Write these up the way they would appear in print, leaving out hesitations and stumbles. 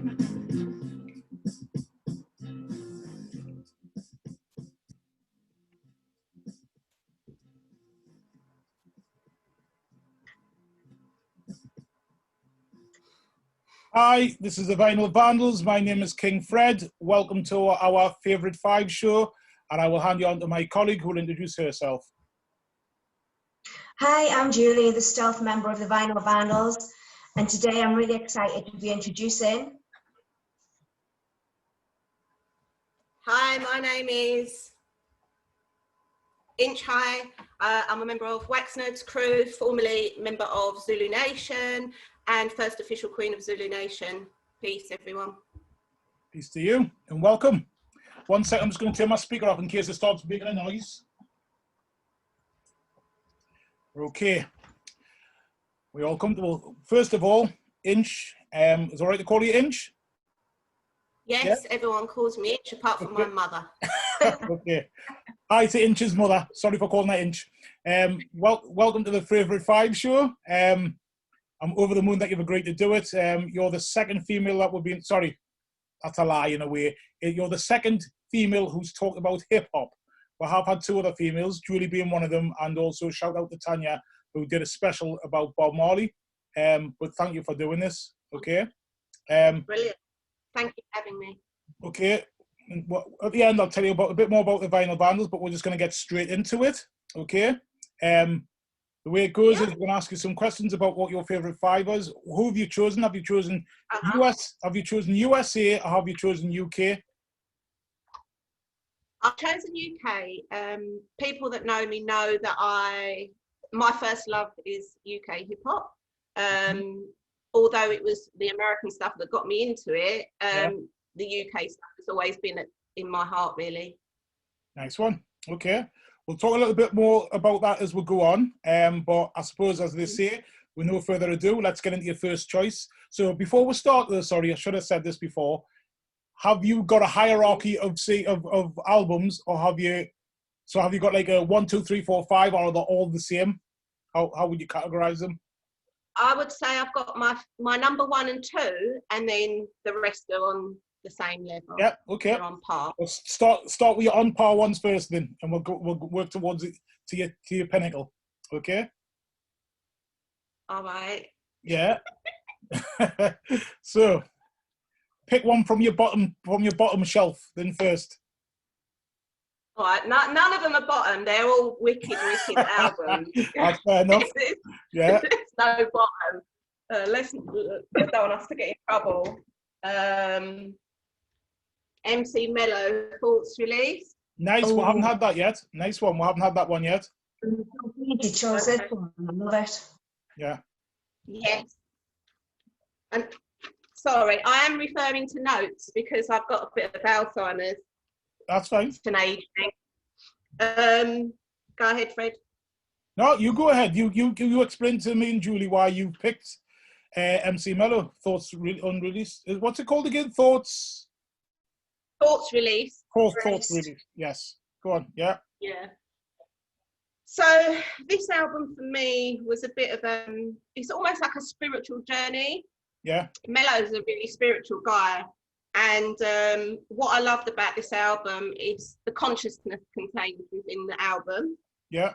Hi, this is the Vinyl Vandals. My name is King Fred. Welcome to our Favourite Five show, and I will hand you on to my colleague who will introduce herself. Hi, I'm Jooli, the stealth member of the Vinyl Vandals, and today I'm really excited to be introducing. Hi, my name is InchHigh. I'm a member of Wax Nerds crew, formerly member of Zulu Nation, and first official Queen of Zulu Nation. Peace, everyone. Peace to you, and welcome. 1 second, I'm just going to turn my speaker off in case it starts making a noise. Okay. We're all comfortable. First of all, Inch, is it all right to call you Inch? Yes, yeah? Everyone calls me Inch, apart from my mother. Okay. Hi to Inch's mother. Sorry for calling her Inch. Welcome to the Favourite Five show. I'm over the moon that you've agreed to do it. You're the second female that would be, sorry, that's a lie in a way. You're the second female who's talked about hip hop. We have had two other females, Jooli being one of them, and also shout out to Tanya, who did a special about Bob Marley. But thank you for doing this, okay? Brilliant. Thank you for having me. Okay. At the end, I'll tell you a bit more about the Vinyl Vandals, but we're just going to get straight into it, okay? The way it goes is we're going to ask you some questions about what your favourite five is. Who have you chosen? Have you chosen US? Have you chosen USA or have you chosen UK? I've chosen UK. People that know me know that my first love is UK hip hop. Although it was the American stuff that got me into it, the UK stuff has always been in my heart, really. Nice one. Okay. We'll talk a little bit more about that as we go on. But I suppose, as they say, with no further ado, let's get into your first choice. So before we start, though, sorry, I should have said this before. Have you got a hierarchy of albums, or have you got like a 1, 2, 3, 4, 5, or are they all the same? How would you categorize them? I would say I've got my number 1 and 2, and then the rest are on the same level. Yeah, okay. They're on par. We'll start with your on par ones first, then, and we'll work towards it to your pinnacle. Okay. All right. Yeah. So, pick one from your bottom shelf, then first. All right. None of them are bottom. They're all wicked albums. That's fair enough. Yeah. There's no bottom. I don't want us to get in trouble. MC Mello, Thoughts Release. Nice. We haven't had that yet. Nice one. We haven't had that one yet. You chose this one. I love it. Yeah. Yes. And sorry, I am referring to notes because I've got a bit of Alzheimer's. That's fine. It's an age thing. Go ahead, Fred. No, you go ahead. You explain to me and Jooli why you picked MC Mello, Thoughts Unreleased. What's it called again? Thoughts Release. Thoughts Release. Yes. Go on. Yeah. Yeah. So this album for me was a bit of it's almost like a spiritual journey. Yeah. Mello's a really spiritual guy. And what I loved about this album is the consciousness contained within the album. Yeah.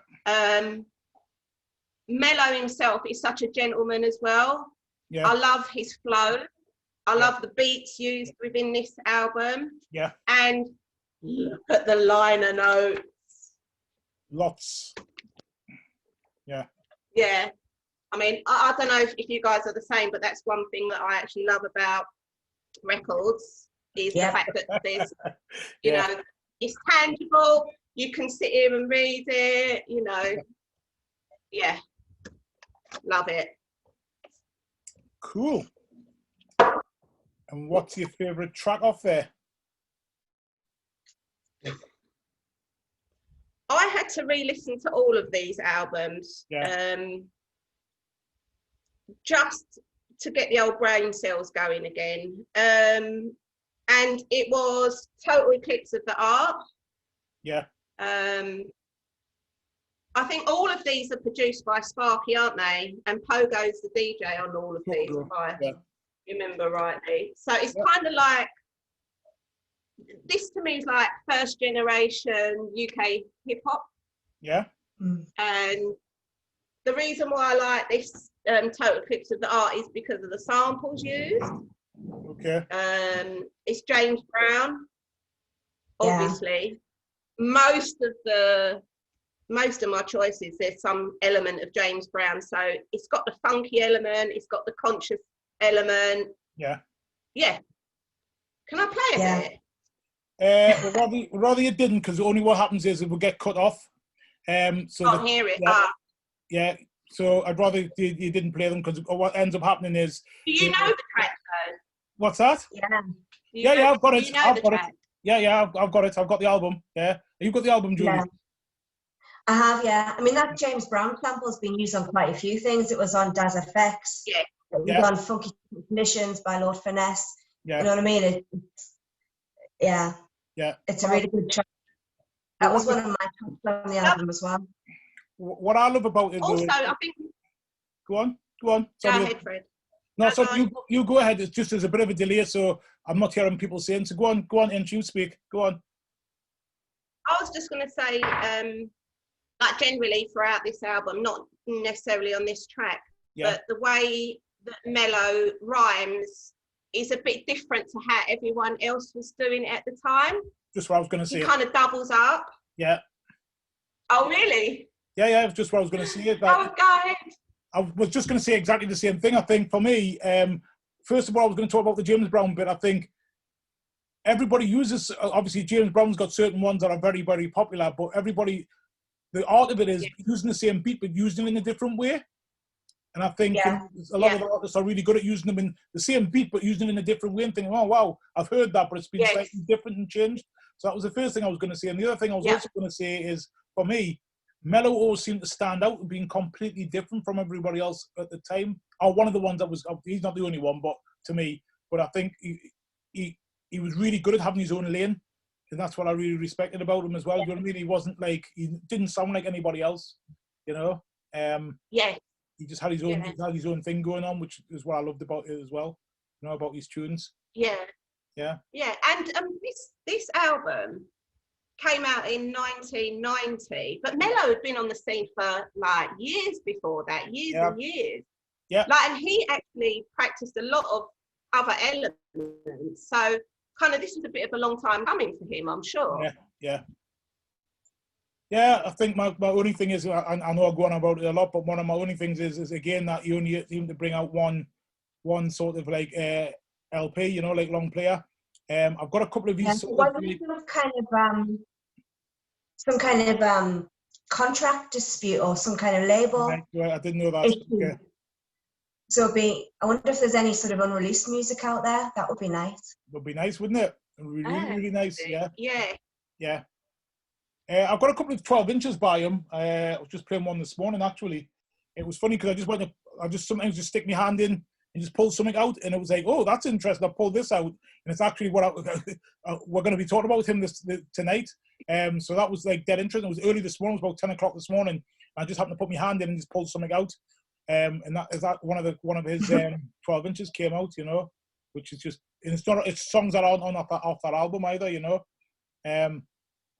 Mello himself is such a gentleman as well. Yeah. I love his flow. I love the beats used within this album. Yeah. And look at the liner notes. Lots. Yeah. Yeah. I mean, I don't know if you guys are the same, but that's one thing that I actually love about records is the fact that there's, you know, it's tangible. You can sit here and read it, you know. Yeah. Love it. Cool. And what's your favourite track off there? I had to re-listen to all of these albums, just to get the old brain cells going again. And it was Total Eclipse of the Art. Yeah. I think all of these are produced by Sparky, aren't they? And Pogo's the DJ on all of these. remember rightly. So it's kind of like, this to me is like first generation UK hip hop. Yeah. And the reason why I like this Total Eclipse of the Art is because of the samples used. Okay. It's James Brown, obviously. Most of my choices, there's some element of James Brown. So it's got the funky element, it's got the conscious element. Yeah. Yeah. Can I play a bit? Rather you didn't, because only what happens is it will get cut off. So Can't hear it. Yeah. So I'd rather you didn't play them, because what ends up happening is. Do you know the track though? What's that? Yeah. I've got it. I've got it. I've got it. I've got the album. Yeah. You've got the album, Jooli? Yeah. I have, yeah. I mean, that James Brown sample has been used on quite a few things. It was on Daz FX. Yeah. It was on Funky Definitions by Lord Finesse. Yeah. You know what I mean? Yeah. It's a really good track. That was one of my tops on the album as well. What I love about it, also, though, I think. Go on. Sorry. Go ahead, Fred. No, so you go ahead. It's just there's a bit of a delay, so I'm not hearing people saying. So go on, Inch, you speak. Go on. I was just going to say, like generally throughout this album, not necessarily on this track, but the way that Mello rhymes is a bit different to how everyone else was doing it at the time. Just what I was going to say. He kind of doubles up. Yeah. Oh, really? Yeah, it's just what I was going to say. Oh, go ahead. I was just going to say exactly the same thing. I think for me, first of all, I was going to talk about the James Brown bit. I think everybody uses, obviously James Brown's got certain ones that are very, very popular, but everybody, the art of it is using the same beat, but using it in a different way. And I think a lot of the artists are really good at using them in the same beat, but using it in a different way and thinking, oh, wow, I've heard that, but it's been slightly different and changed. So that was the first thing I was going to say. And the other thing I was also going to say is, for me, Mello always seemed to stand out and being completely different from everybody else at the time. Or one of the ones that was, he's not the only one, but to me, but I think he was really good at having his own lane. And that's what I really respected about him as well. You know what I mean? He wasn't like, he didn't sound like anybody else, you know? He just had his own, he had his own thing going on, which is what I loved about it as well. You know, about his tunes. Yeah. And this album came out in 1990, but Mello had been on the scene for like years before that, years and years. Yeah. Like, and he actually practiced a lot of other elements. So kind of this is a bit of a long time coming for him, I'm sure. Yeah, I think my only thing is, I know I go on about it a lot, but one of my only things is again, that you only seem to bring out one sort of like LP, you know, like long player. I've got a couple of these. Some kind of contract dispute or some kind of label. Right, I didn't know that. So I wonder if there's any sort of unreleased music out there. That would be nice. Would be nice, wouldn't it? Really nice. Yeah. I've got a couple of 12 inches by him. I was just playing one this morning, actually. It was funny because I just sometimes just stick my hand in and just pull something out, and it was like, oh, that's interesting. I pulled this out, and it's actually what we're going to be talking about with him tonight. So that was like dead interesting. It was early this morning. It was about 10 o'clock this morning. I just happened to put my hand in and just pulled something out. And that one of his 12 inches came out, you know, which is just, and it's songs that aren't off that album either, you know.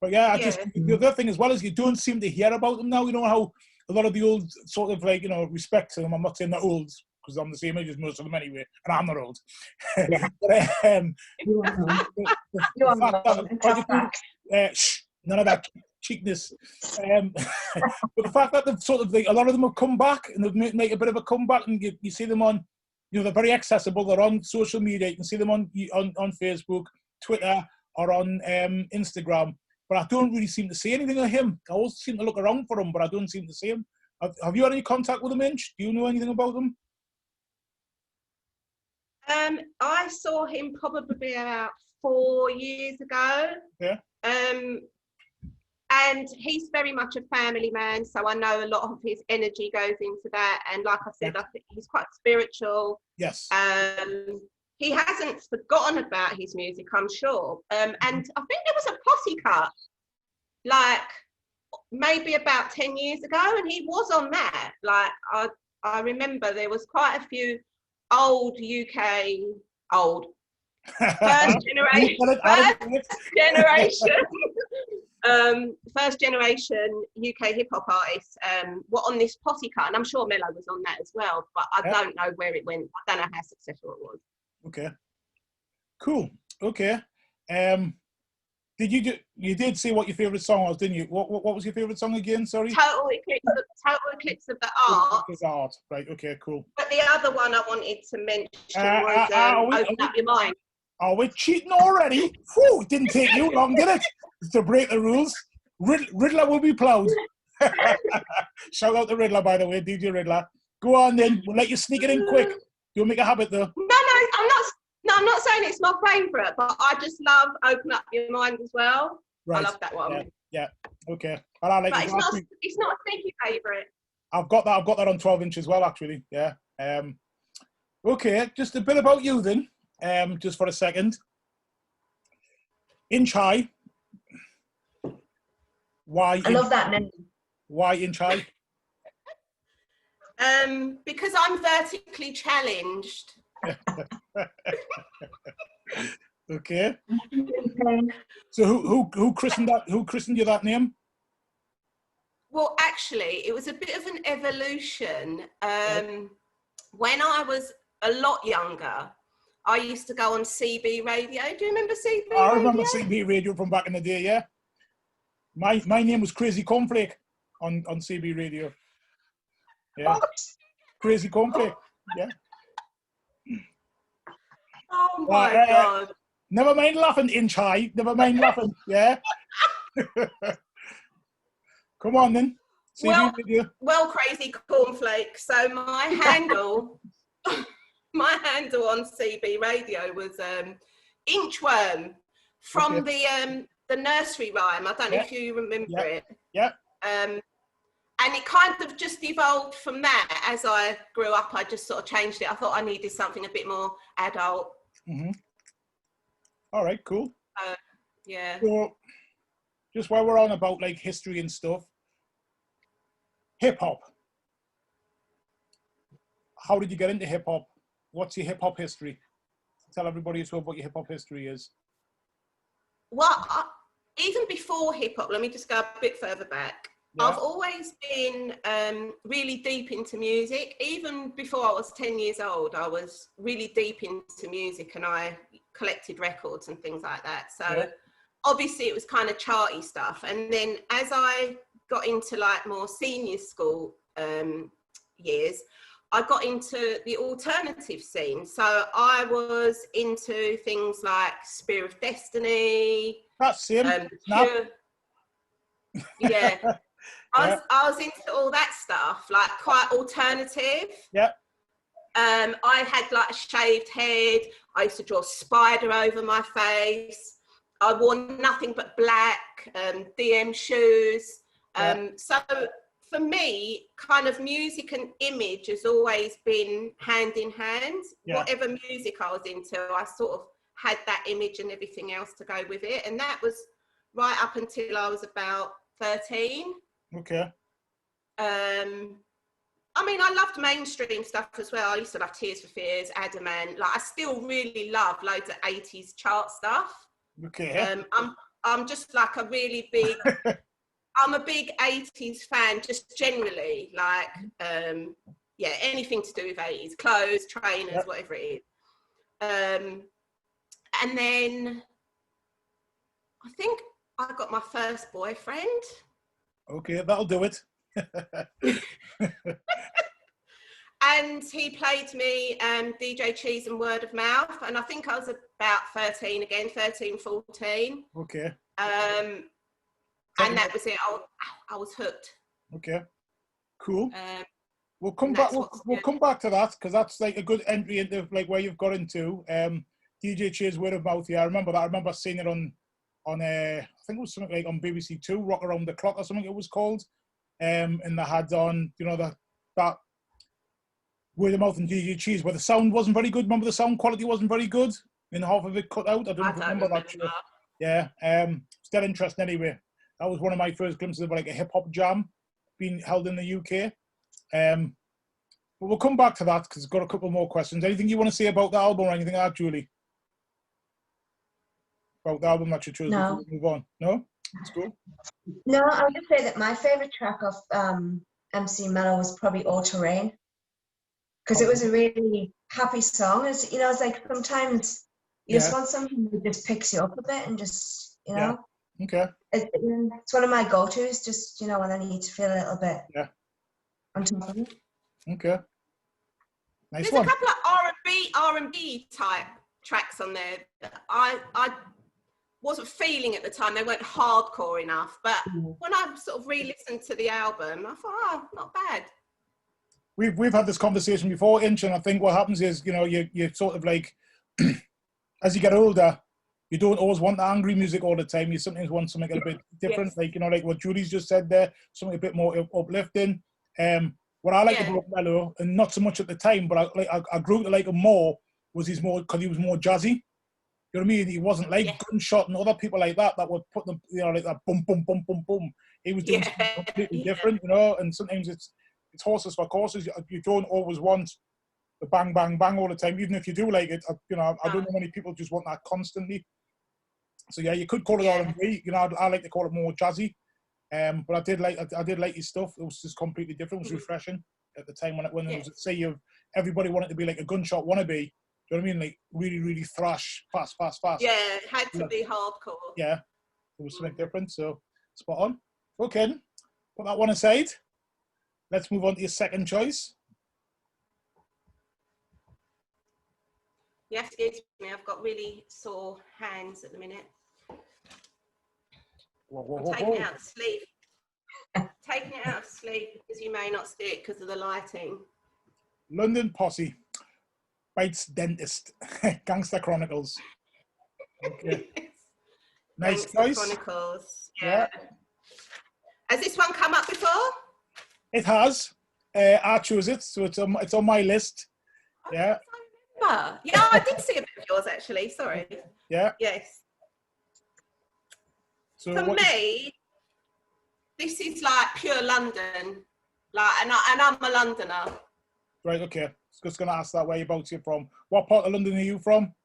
But yeah, the other thing as well is you don't seem to hear about them now. You know how a lot of the old sort of like, you know, respect to them. I'm not saying they're old because I'm the same age as most of them anyway, and I'm not old. None of that cheekness. But the fact that they've sort of, a lot of them have come back and they've made a bit of a comeback, and you see them on, you know, they're very accessible. They're on social media. You can see them on Facebook, Twitter, or on Instagram. But I don't really seem to see anything of him. I always seem to look around for him, but I don't seem to see him. Have you had any contact with him, Inch? Do you know anything about him? I saw him probably about 4 years ago. Yeah. And he's very much a family man, so I know a lot of his energy goes into that. And like I said, I think he's quite spiritual. Yes. He hasn't forgotten about his music, I'm sure. And I think there was a posse cut, like maybe about 10 years ago, and he was on that. Like I remember there was quite a few old UK, old, first generation UK hip hop artists were on this posse cut, and I'm sure Mello was on that as well, but I don't know where it went. I don't know how successful it was. Okay, cool. Okay, you did say what your favourite song was, didn't you? What was your favourite song again? Sorry. Total Eclipse of the Art. Right. Okay. Cool. But the other one I wanted to mention was Open Up Your Mind. Are we cheating already? Whew, it didn't take you long, did it? To break the rules. Riddler will be proud. Shout out to Riddler, by the way, DJ Riddler. Go on then. We'll let you sneak it in quick. You'll make a habit though. No, I'm not saying it's my favourite, but I just love Open Up Your Mind as well. Right. I love that one. Yeah. Okay. But I like but it's not a sneaky favourite. I've got that on 12 inch as well, actually. Yeah. Okay, just a bit about you then. Just for a second. InchHigh. Why? I love that name. Why InchHigh? Because I'm vertically challenged. Okay. So who christened that? Who christened you that name? Well, actually, it was a bit of an evolution. When I was a lot younger, I used to go on CB radio. Do you remember CB radio? I remember CB radio from back in the day, yeah. My name was Crazy Cornflake on CB radio. Yeah. Crazy Cornflake, yeah. Oh my God. Never mind laughing, InchHigh. Never mind laughing, yeah. Come on then. Well, Crazy Cornflake. So my handle... My handle on CB radio was Inchworm from the nursery rhyme. I don't know if you remember it. Yeah. And it kind of just evolved from that. As I grew up, I just sort of changed it. I thought I needed something a bit more adult. Mm-hmm. All right, cool. Yeah. So, just while we're on about like history and stuff, hip hop. How did you get into hip hop? What's your hip hop history? Tell everybody as well what your hip hop history is. Well, even before hip hop, let me just go a bit further back. Yeah. I've always been really deep into music. Even before I was 10 years old, I was really deep into music and I collected records and things like that. So obviously it was kind of charty stuff. And then as I got into like more senior school years, I got into the alternative scene. So I was into things like Spear of Destiny. That's him. Yeah. I was into all that stuff, like quite alternative. Yeah. I had like a shaved head. I used to draw a spider over my face. I wore nothing but black, DM shoes. So for me, kind of music and image has always been hand in hand. Yeah. Whatever music I was into, I sort of had that image and everything else to go with it. And that was right up until I was about 13. Okay. I mean, I loved mainstream stuff as well. I used to love Tears for Fears, Adamant. Like, I still really love loads of 80s chart stuff. Okay. I'm just like a really big... I'm a big 80s fan, just generally, like, yeah, anything to do with 80s, clothes, trainers, whatever it is. And then I think I got my first boyfriend. Okay, that'll do it. And he played me DJ Cheese and Word of Mouth. And I think I was about 13 again, 13, 14. Okay. And that was it. I was hooked. Okay, cool. We'll come back. We'll come back to that because that's like a good entry into like where you've got into. DJ Cheers Word of Mouth. Yeah, I remember that. I remember seeing it on I think it was something like on BBC Two, Rock Around the Clock or something it was called. And they had on, you know, that Word of Mouth and DJ Cheese where the sound wasn't very good. Remember the sound quality wasn't very good and half of it cut out. I don't remember that. Yeah. It's that interesting anyway. That was one of my first glimpses of like a hip hop jam being held in the UK. But we'll come back to that because I've got a couple more questions. Anything you want to say about the album or anything like that, Jooli? About the album that you chose before we move on? No? That's cool. No, I would just say that my favourite track of MC Mello was probably All Terrain. Because it was a really happy song. It's, you know, it's like sometimes you just want something that just picks you up a bit and just, you know. Yeah. Okay. It's one of my go-tos, just, you know, when I need to feel a little bit on top of it. Okay. Nice. There's a couple of R&B type tracks on there that I wasn't feeling at the time. They weren't hardcore enough. But when I sort of re-listened to the album, I thought, oh, not bad. We've had this conversation before, Inch, and I think what happens is, you know, you sort of like, as you get older, you don't always want the angry music all the time. You sometimes want something a bit different, like, you know, like what Jooli's just said there, something a bit more uplifting. What I like about Mello, and not so much at the time, but I grew to like him more, was because he was more jazzy. You know what I mean? He wasn't like Gunshot and other people like that would put them, you know, like that boom, boom, boom, boom, boom. He was doing something completely different, you know, and sometimes it's horses for courses. You don't always want the bang, bang, bang all the time, even if you do like it. You know, I don't know many people just want that constantly. So yeah, you could call it R&B. You know, I like to call it more jazzy. But I did like his stuff. It was just completely different. It was refreshing at the time when it was, say, everybody wanted to be like a Gunshot wannabe. Do you know what I mean? Like really, really thrash, fast. Yeah, it had to be hardcore. Yeah, it was something different. So spot on. Okay, put that one aside. Let's move on to your second choice. Yeah, excuse me. I've got really sore hands at the minute. I'm taking it out of sleep. Taking it out of sleep because you may not see it because of the lighting. London Posse, Bites Dentist, Gangster Chronicles. Okay. Nice choice. Chronicles. Yeah. Has this one come up before? It has. I chose it, so it's on my list. Yeah. Yeah, I did see a bit of yours actually. Sorry. Yeah. Yes. So for me, this is like pure London. Like, and I'm a Londoner. Right. Okay. Just gonna ask that. Whereabouts you're from? What part of London are you from?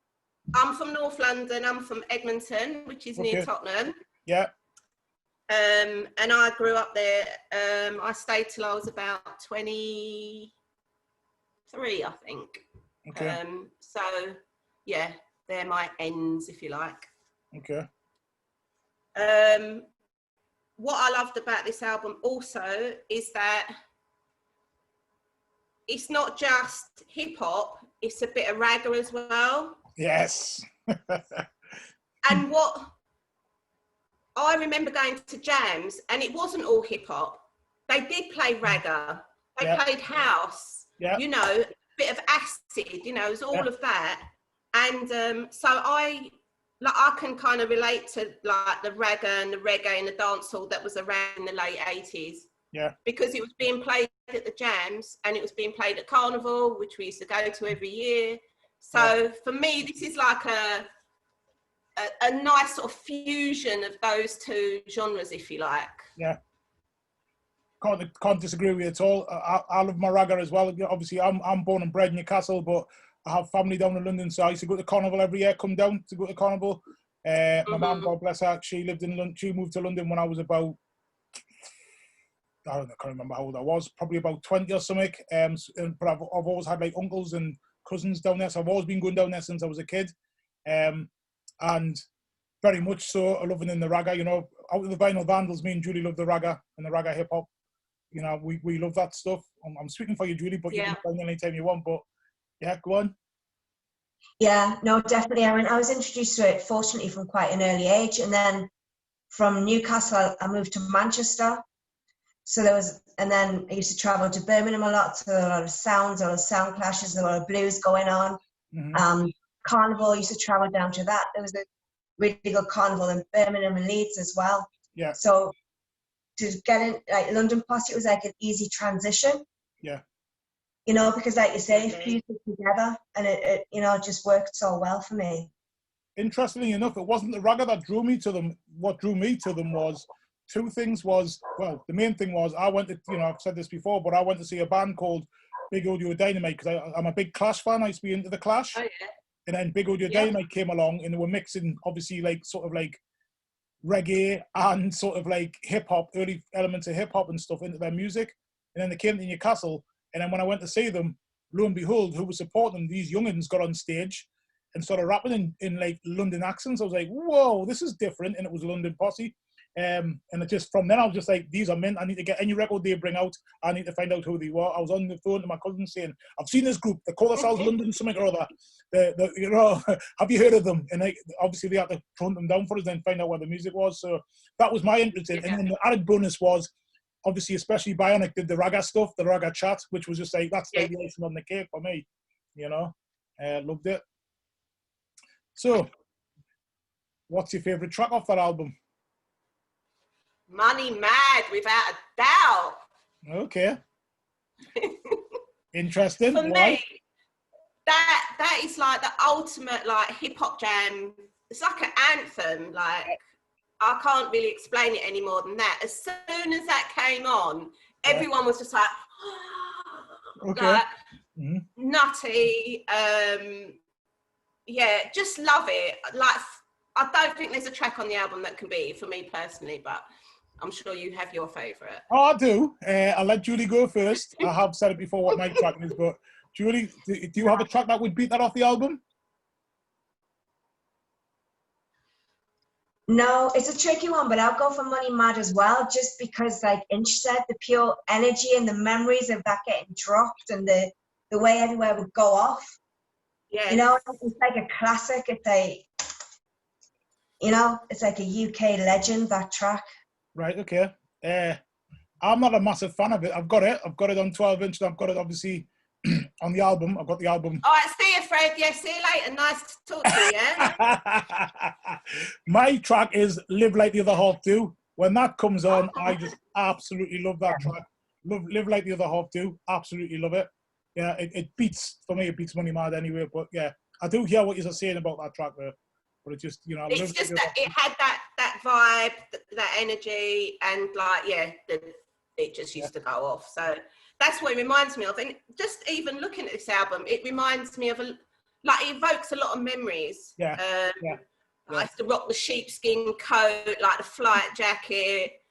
I'm from North London. I'm from Edmonton, which is near Tottenham. Yeah. And I grew up there. I stayed till I was about 23, I think. Okay. So yeah, they're my ends, if you like. Okay. What I loved about this album also is that it's not just hip hop, it's a bit of ragga as well. Yes. And what I remember going to jams, and it wasn't all hip hop. They did play ragga. They played house. You know, a bit of acid. You know, it was all of that. And so I can kind of relate to like the ragga and the reggae and the dancehall that was around in the late 80s. Yeah. Because it was being played at the jams and it was being played at Carnival, which we used to go to every year. So for me, this is like a nice sort of fusion of those two genres, if you like. Yeah. Can't disagree with you at all. I love my ragga as well. Obviously, I'm born and bred in Newcastle, but I have family down in London, so I used to go to Carnival every year. Come down to go to Carnival. My mum, God bless her, she lived in London. She moved to London when I was about, I can't remember how old I was, probably about 20 or something. But I've always had like uncles and cousins down there, so I've always been going down there since I was a kid. And very much so, I loving in the ragga. You know, out of the Vinyl Vandals, me and Jooli love the ragga and the ragga hip hop. You know, we love that stuff. I'm speaking for you, Jooli, but you can find anytime you want. But yeah, go on. Yeah, no, definitely. I mean, I was introduced to it, fortunately, from quite an early age. And then from Newcastle, I moved to Manchester. So and then I used to travel to Birmingham a lot. So there were a lot of sounds, a lot of sound clashes, there were a lot of blues going on. Carnival, I used to travel down to that. There was a really good carnival in Birmingham and Leeds as well. Yeah. So to get in, like London Posse, it was like an easy transition. Yeah. You know, because like you say, fused it together and it you know, just worked so well for me. Interestingly enough, it wasn't the ragga that drew me to them. What drew me to them was two things. The main thing was I went to, you know, I've said this before, but I went to see a band called Big Audio Dynamite, because I'm a big Clash fan. I used to be into the Clash. Oh yeah. And then Big Audio Dynamite came along, and they were mixing, obviously, like, sort of like reggae and sort of like hip hop, early elements of hip hop and stuff into their music. And then they came to Newcastle, and then when I went to see them, lo and behold, who was supporting them, these youngins got on stage and started rapping in like London accents. I was like, whoa, this is different. And it was London Posse. And it just, from then I was just like, these are mint. I need to get any record they bring out. I need to find out who they were. I was on the phone to my cousin saying, I've seen this group. They call themselves London something or other. You know, have you heard of them? And obviously they had to hunt them down for us and find out where the music was. So that was my interest in. And then the added bonus was, obviously, especially Bionic did the raga stuff, the raga chat, which was just like, that's like the icing on the cake for me. You know, loved it. So, what's your favourite track off that album? Money Mad, without a doubt. Okay. Interesting. For Why? me, that is like the ultimate like hip hop jam. It's like an anthem. Like I can't really explain it any more than that. As soon as that came on, everyone was just like, like nutty. Yeah, just love it. Like I don't think there's a track on the album that can be for me personally, but I'm sure you have your favourite. Oh, I do. I'll let Jooli go first. I have said it before what my track is, but Jooli, do you have a track that would beat that off the album? No, it's a tricky one, but I'll go for Money Mad as well, just because, like Inch said, the pure energy and the memories of that getting dropped and the way everywhere would go off. Yeah, you know, it's like a classic. It's it's like a UK legend, that track. Right, okay. I'm not a massive fan of it. I've got it on 12-inch, and I've got it obviously on the album. I've got the album. All right, see you, Fred. Yeah, see you later. Nice to talk to you, yeah? My track is Live Like the Other Half Do. When that comes on, I just absolutely love that track. Live Like the Other Half Do. Absolutely love it. Yeah, it beats, for me, it beats Money Mad anyway. But yeah, I do hear what you're saying about that track there. But it just, you know, it's just that it had that vibe, that energy, and like, yeah, it just used to go off. So that's what it reminds me of. And just even looking at this album, it reminds me of it evokes a lot of memories. Yeah. I used to rock the sheepskin coat, like the flight jacket,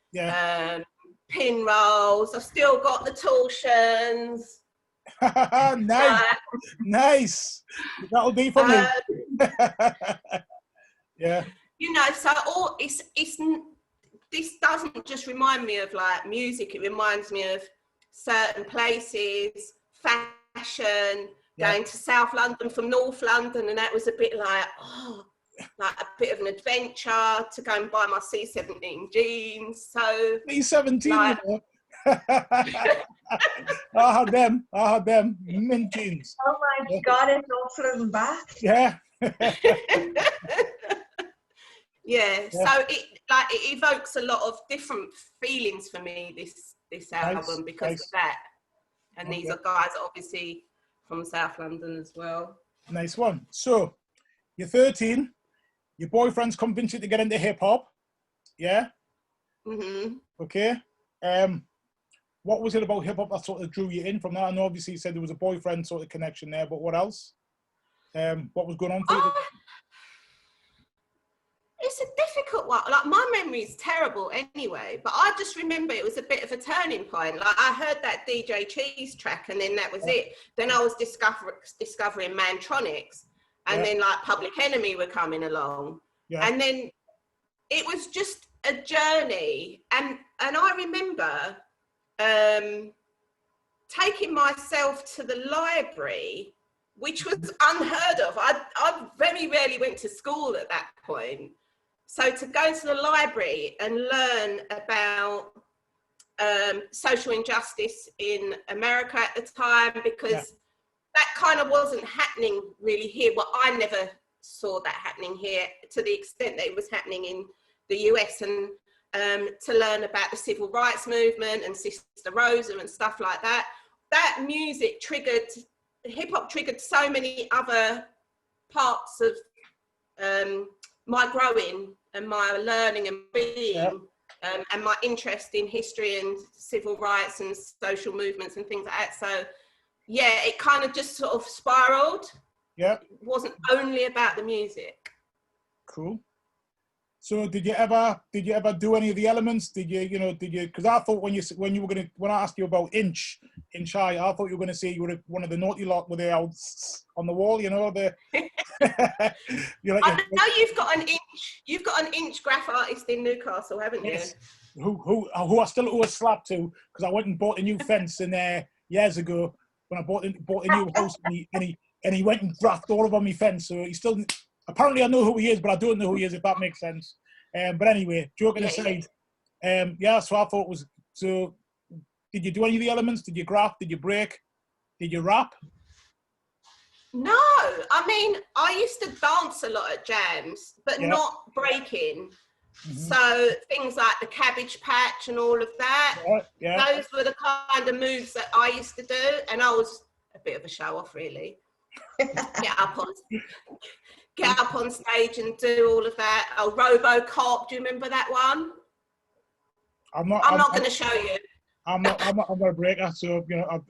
pin rolls. I've still got the torsions. Nice. That'll be for me. Yeah. You know, so this doesn't just remind me of like music. It reminds me of certain places, fashion, going to South London from North London, and that was a bit like, like a bit of an adventure to go and buy my C17 jeans. So C17. Like, I had them mint jeans. Oh my God, it's all for them back. Yeah. So it evokes a lot of different feelings for me, this album, because of that. And these are guys obviously from South London as well. Nice one. So you're 13, your boyfriend's convinced you to get into hip hop. Yeah? Okay. What was it about hip hop that sort of drew you in from that? I know obviously you said there was a boyfriend sort of connection there, but what else? What was going on for you? It's a difficult one. Like, my memory is terrible anyway, but I just remember it was a bit of a turning point. Like, I heard that DJ Cheese track, and then that was it. Then I was discovering Mantronics, and then like Public Enemy were coming along, and then it was just a journey. And I remember taking myself to the library, which was unheard of. I very rarely went to school at that point. So to go to the library and learn about social injustice in America at the time, because that kind of wasn't happening really here. Well, I never saw that happening here to the extent that it was happening in the US, and to learn about the civil rights movement and Sister Rosa and stuff like that. That music triggered, hip hop triggered so many other parts of my growing and my learning and being, and my interest in history and civil rights and social movements and things like that. So yeah, it kind of just sort of spiraled. Yeah. It wasn't only about the music. Cool. So did you ever do any of the elements? Did you because I thought when I asked you about InchHigh, I thought you were gonna say you were one of the naughty lot with the outs on the wall, you know, the you're like, I know you've got an inch graph artist in Newcastle, haven't you? yes, who I still owe a slap to, because I went and bought a new fence in there years ago when I bought a new house, and he went and grafted all over my fence. So he still, apparently I know who he is, but I don't know who he is, if that makes sense. But anyway, joking aside, yeah. So I thought so. Did you do any of the elements? Did you graph? Did you break? Did you rap? No, I mean, I used to dance a lot at jams, but not breaking. So things like the Cabbage Patch and all of that, those were the kind of moves that I used to do, and I was a bit of a show off, really. Get up on stage and do all of that. Oh, RoboCop, do you remember that one? I'm not going to show you. I'm not a breaker, so you know,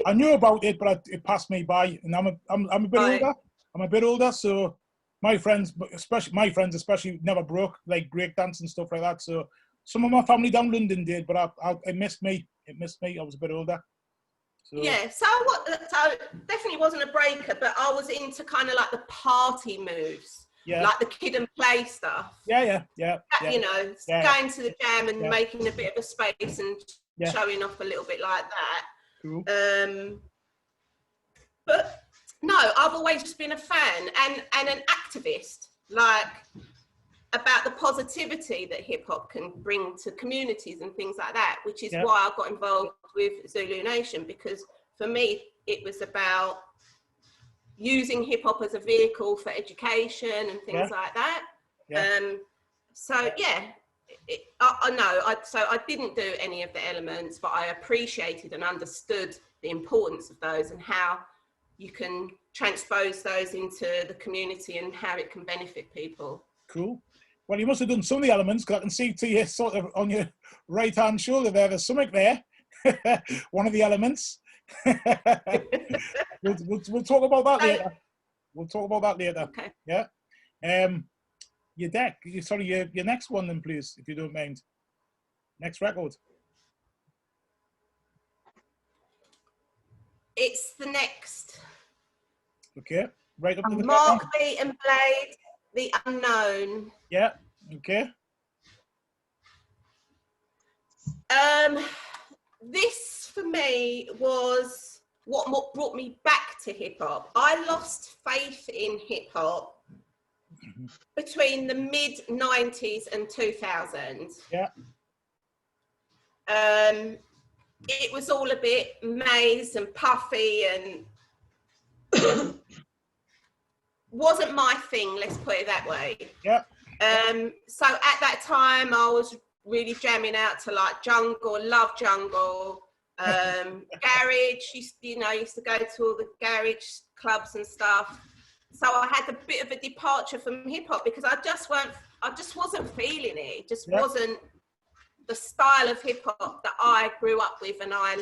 I knew about it, but it passed me by, and I'm a bit older. I'm a bit older, so my friends, especially, never broke like breakdance and stuff like that. So some of my family down London did, but it missed me. It missed me. I was a bit older. So. Yeah, so definitely wasn't a breaker, but I was into kind of like the party moves, like the kid and play stuff. Yeah. You know, going to the jam and making a bit of a space and showing off a little bit like that. Cool. But no, I've always just been a fan and an activist, like about the positivity that hip hop can bring to communities and things like that, which is why I got involved with Zulu Nation, because for me it was about using hip hop as a vehicle for education and things like that. So I didn't do any of the elements, but I appreciated and understood the importance of those and how you can transpose those into the community and how it can benefit people. Cool. Well, you must have done some of the elements, because I can see to you sort of on your right hand shoulder there's something there. One of the elements. we'll talk about that later. We'll talk about that later. Okay. Yeah. Your next one then, please, if you don't mind. Next record. It's the next. Okay. Right up to the Mark B and Blade, The Unknown. Yeah. Okay. This for me was what brought me back to hip hop. I lost faith in hip hop between the mid 90s and 2000. Yeah. It was all a bit maze and puffy and wasn't my thing, let's put it that way. Yeah. So at that time I was really jamming out to like jungle, love jungle, garage. Used to go to all the garage clubs and stuff. So I had a bit of a departure from hip hop because I just wasn't feeling it. It just wasn't the style of hip hop that I grew up with and I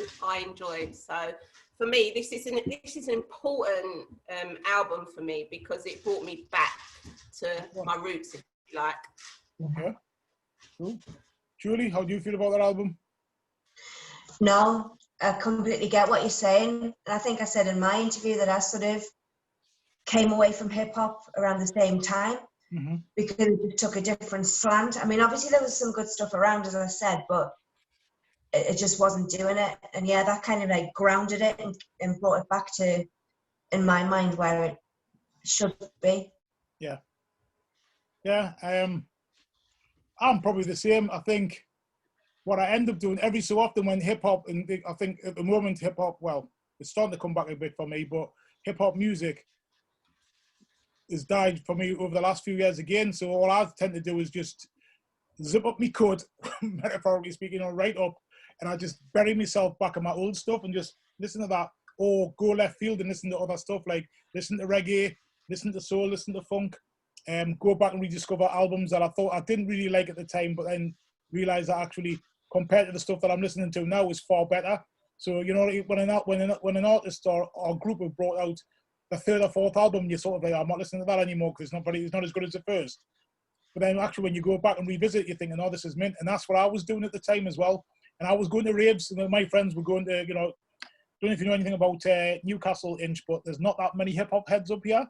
enjoyed. So for me, this is an important album for me because it brought me back to my roots, if you like. Okay. Cool. Jooli, how do you feel about that album? No, I completely get what you're saying. And I think I said in my interview that I sort of came away from hip hop around the same time because it took a different slant. I mean, obviously there was some good stuff around, as I said, but it just wasn't doing it. And yeah, that kind of like grounded it and brought it back to, in my mind, where it should be. Yeah. Yeah. I'm probably the same. I think what I end up doing every so often when hip hop, and I think at the moment hip hop, well, it's starting to come back a bit for me, but hip hop music has died for me over the last few years again. So all I tend to do is just zip up my coat, metaphorically speaking, or right up, and I just bury myself back in my old stuff and just listen to that, or go left field and listen to other stuff, like listen to reggae, listen to soul, listen to funk, go back and rediscover albums that I thought I didn't really like at the time, but then realize that actually compared to the stuff that I'm listening to now is far better. So, you know, when an artist or group have brought out the third or fourth album, you're sort of like, I'm not listening to that anymore because it's not as good as the first. But then actually when you go back and revisit, you're thinking, oh, this is mint. And that's what I was doing at the time as well. And I was going to raves, and my friends were going to, you know, don't know if you know anything about Newcastle, Inch, but there's not that many hip-hop heads up here,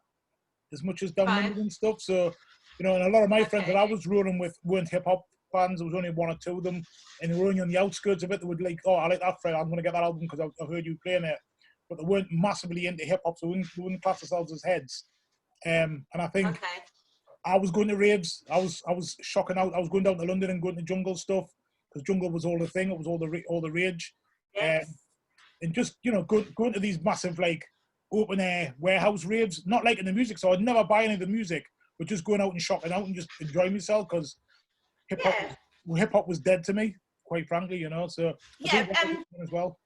as much as down London and stuff. So, you know, and a lot of my friends that I was rolling with weren't hip-hop fans. There was only one or two of them, and they were only on the outskirts of it. They would like, oh, I like that, Fred, I'm going to get that album because I've heard you playing it. But they weren't massively into hip-hop, so they wouldn't class themselves as heads. And I think I was going to raves. I was shocking out. I was going down to London and going to jungle stuff, because jungle was all the thing. It was all the rage. Yes. And just, you know, going to these massive, like, open air warehouse raves, not liking the music, so I'd never buy any of the music, but just going out and shocking out and just enjoying myself, because hip hop was dead to me, quite frankly, you know. So as well.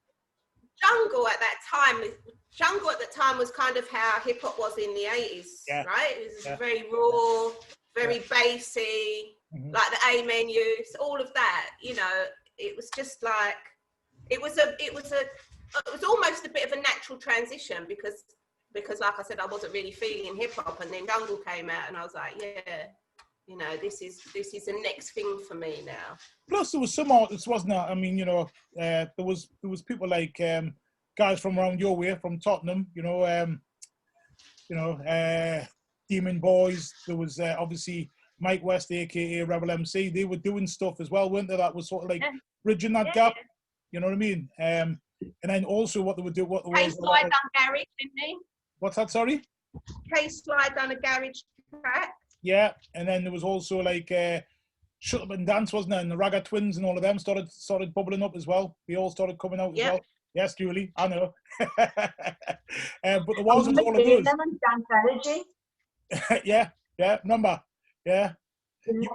Jungle at that time was kind of how hip hop was in the 80s, right? It was very raw, very bassy, like the Amen Youth, all of that. You know, it was just like it was almost a bit of a natural transition because like I said, I wasn't really feeling hip hop, and then Jungle came out, and I was like, yeah, you know, this is the next thing for me now. Plus, there was some artists, wasn't there? I mean, you know, there was people like guys from around your way, from Tottenham, you know, Demon Boys. There was obviously Mike West, aka Rebel MC. They were doing stuff as well, weren't they? That was sort of like bridging that gap. You know what I mean? And then also what they would do, K-Slide done garage, didn't he? What's that? Sorry. K-Slide done a garage track. Yeah, and then there was also like Shut Up and Dance, wasn't there? And the Ragga Twins and all of them started bubbling up as well. They all started coming out as well. Yes, Jooli, I know. But there wasn't all of those. Dance Energy. Yeah, remember? Yeah.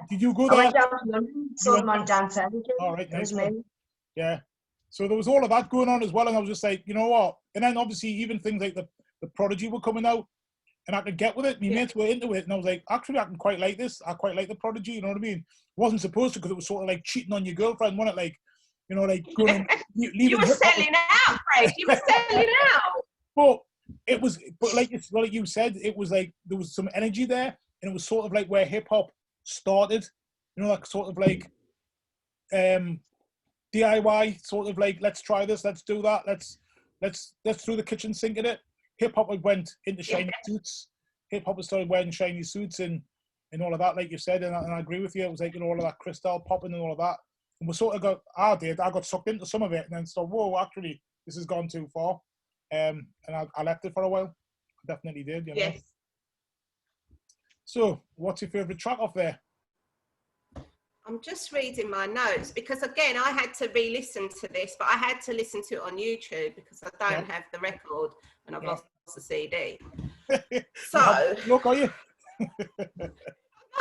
Did you go I there? went down to London, saw them on Dance Energy. All right, nice one. Yeah. So there was all of that going on as well, and I was just like, you know what? And then obviously even things like the Prodigy were coming out, and I could get with it. My mates were into it, and I was like, actually, I can quite like this. I quite like the Prodigy, you know what I mean? Wasn't supposed to, because it was sort of like cheating on your girlfriend, wasn't it? Like, you know, like going and leaving. You were selling out, Craig. You were selling out. But like you said, it was like there was some energy there, and it was sort of like where hip hop started. You know, like sort of like DIY, sort of like, let's try this, let's do that, let's throw the kitchen sink at it. Hip hop went into shiny suits. Hip hop started wearing shiny suits and all of that, like you said, and I agree with you. It was like, you know, all of that crystal popping and all of that. And we sort of I got sucked into some of it, and then thought, whoa, actually, this has gone too far. And I left it for a while. I definitely did, you know. Yes. So, what's your favourite track off there? I'm just reading my notes because, again, I had to re-listen to this, but I had to listen to it on YouTube because I don't have the record and I've lost the CD. So, look, are you?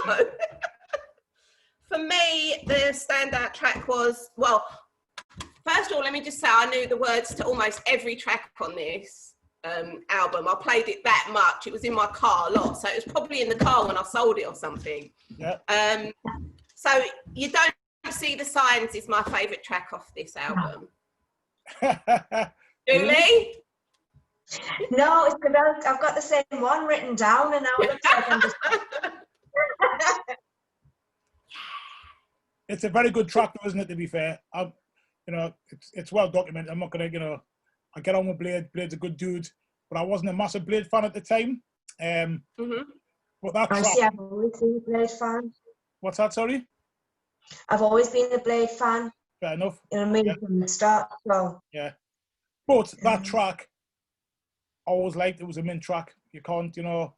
No. For me, the standout track was, well, first of all, let me just say I knew the words to almost every track on this album. I played it that much. It was in my car a lot, so it was probably in the car when I sold it or something. Yeah. So You Don't See the Signs is my favourite track off this album. Jooli? No, it's because I've got the same one written down, and now it looks like I'm just. It's a very good track, though, isn't it? To be fair, you know, it's well documented. I'm not gonna, you know, I get on with Blade. Blade's a good dude, but I wasn't a massive Blade fan at the time. But that track. I've always been a Blade fan. What's that? Sorry. I've always been a Blade fan. Fair enough. You know what I mean, from the start. So. Yeah, but that track, I always liked. It was a mint track. You can't, you know,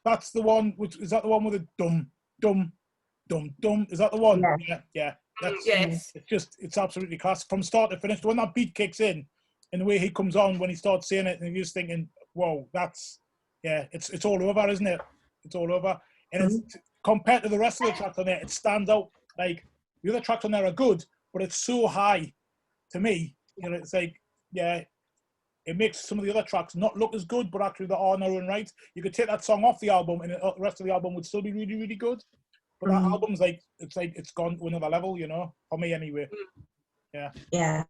that's the one. Which is that the one with the dum dum dum dum? Is that the one? Yeah. Yes. It's absolutely class from start to finish. When that beat kicks in, and the way he comes on when he starts saying it, and you're just thinking, whoa, it's all over, isn't it? It's all over. And it's, compared to the rest of the tracks on there, it stands out. Like, the other tracks on there are good, but it's so high to me. You know, it's like, it makes some of the other tracks not look as good, but actually they are in their own right. You could take that song off the album, and the rest of the album would still be really, really good. But that album's it's gone to another level, you know, for me anyway. Yeah.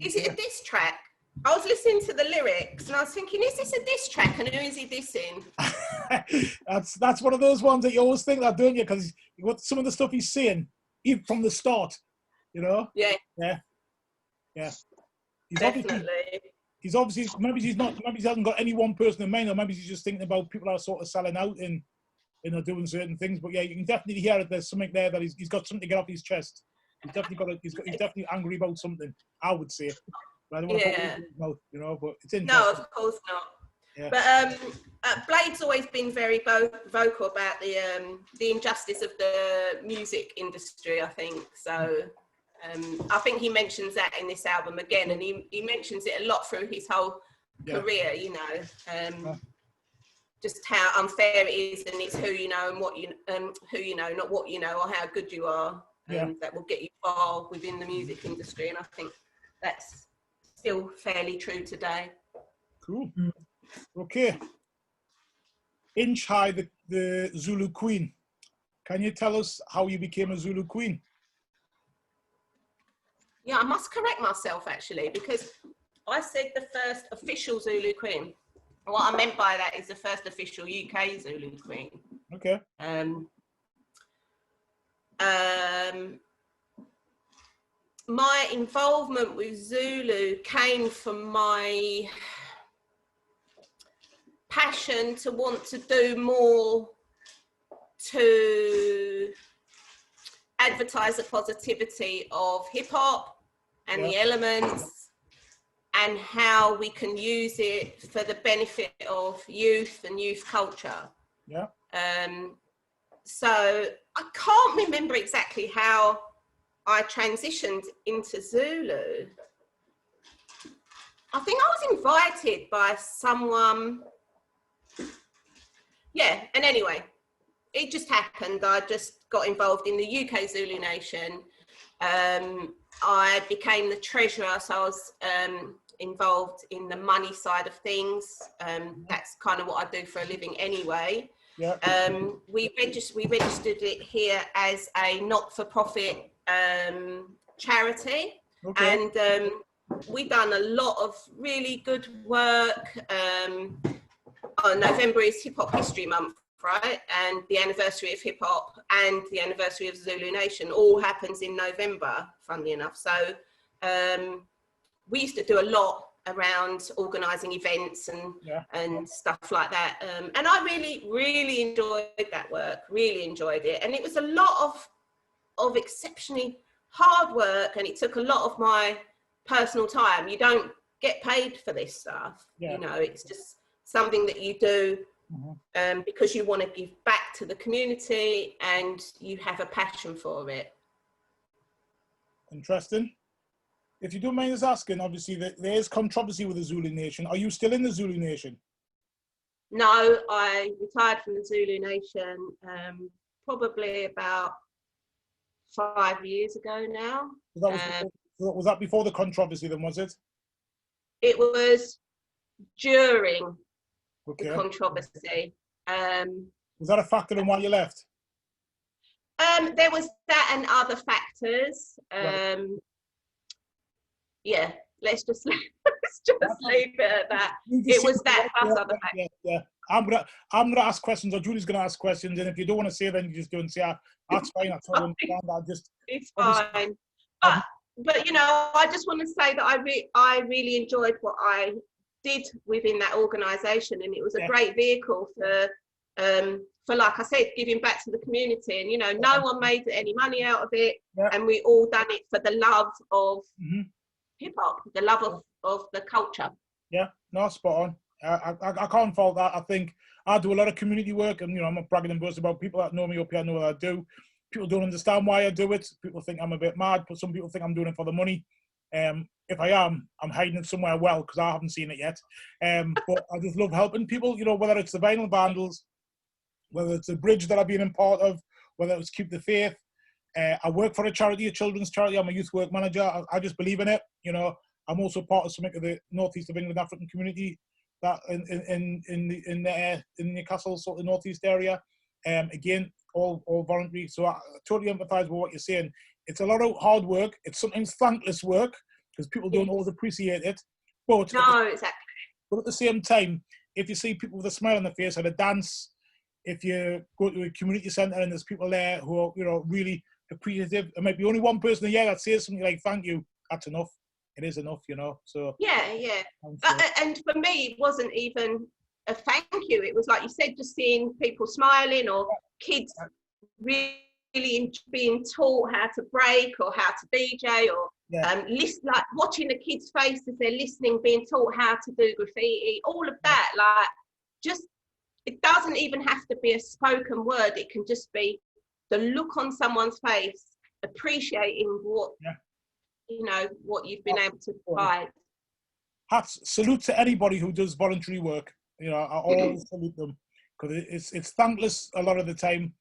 Is it a diss track? I was listening to the lyrics and I was thinking, is this a diss track and who is he dissing? That's one of those ones that you always think that, don't you? Because some of the stuff he's saying, even from the start, you know? Yeah. He's obviously maybe he hasn't got any one person in mind, or maybe he's just thinking about people that are sort of selling out and doing certain things. But yeah, you can definitely hear that there's something there that he's got something to get off his chest. He's definitely angry about something, I would say. But I don't want to put words in his mouth, you know, but it's interesting. No, of course not. Yeah. But Blade's always been very vocal about the injustice of the music industry, I think. So I think he mentions that in this album again, and he mentions it a lot through his whole career, you know, just how unfair it is, and it's who you know and what you who you know, not what you know or how good you are, that will get you far within the music industry. And I think that's still fairly true today. Cool. Okay. InchHigh, the Zulu Queen. Can you tell us how you became a Zulu Queen? Yeah, I must correct myself actually, because I said the first official Zulu Queen. What I meant by that is the first official UK Zulu Queen. Okay. My involvement with Zulu came from my passion to want to do more to advertise the positivity of hip hop and the elements and how we can use it for the benefit of youth and youth culture. Yeah. So I can't remember exactly how I transitioned into Zulu. I think I was invited by someone. Yeah, and anyway, it just happened. I just got involved in the UK Zulu Nation. I became the treasurer, so I was involved in the money side of things. That's kind of what I do for a living anyway. Yeah. We registered it here as a not-for-profit charity, and we've done a lot of really good work. November is Hip Hop History Month, right? And the anniversary of hip hop and the anniversary of Zulu Nation all happens in November, funnily enough. So we used to do a lot around organising events and stuff like that. And I really enjoyed that work, really enjoyed it. And it was a lot of exceptionally hard work, and it took a lot of my personal time. You don't get paid for this stuff, you know, it's just something that you do because you want to give back to the community and you have a passion for it. Interesting. If you don't mind us asking, obviously there is controversy with the Zulu Nation. Are you still in the Zulu Nation? No, I retired from the Zulu Nation probably about 5 years ago now. Was that before the controversy then, was it? It was during the controversy. Was that a factor in why you left? There was that and other factors. Yeah, let's just leave it at that. It was that plus other factors. Yeah. I'm gonna ask questions, or Julie's gonna ask questions, and if you don't want to say, then you just go and say, "That's fine." I totally understand that. It's fine. But you know, I just want to say that I really enjoyed what I did within that organisation, and it was a great vehicle for like I said, giving back to the community. And you know, no one made any money out of it, and we all done it for the love of hip hop, the love of the culture. Yeah, no, spot on. I can't fault that. I think I do a lot of community work, and you know, I'm not bragging and boasting about people that know me up here know what I do. People don't understand why I do it. People think I'm a bit mad, but some people think I'm doing it for the money. If I am, I'm hiding it somewhere well because I haven't seen it yet. But I just love helping people, you know, whether it's the Vinyl Vandals, whether it's a bridge that I've been a part of, whether it's Keep the Faith. I work for a charity, a children's charity. I'm a youth work manager. I just believe in it. You know, I'm also part of something of the northeast of England African community that in Newcastle, sort of northeast area. Again, all voluntary. So I totally empathise with what you're saying. It's a lot of hard work. It's sometimes thankless work. because people don't always appreciate it. But No, exactly. But at the same time, if you see people with a smile on their face at a dance, if you go to a community centre and there's people there who are, you know, really appreciative, there might be only one person a year that says something like "thank you." That's enough. It is enough, you know. So yeah. And for me, it wasn't even a thank you. It was like you said, just seeing people smiling or kids really being taught how to break or how to DJ or like watching the kids' faces as they're listening, being taught how to do graffiti, all of that. Like, just, it doesn't even have to be a spoken word. It can just be the look on someone's face, appreciating what, you know, what you've been able to provide. Salute to anybody who does voluntary work. You know, I always salute them, because it's thankless a lot of the time,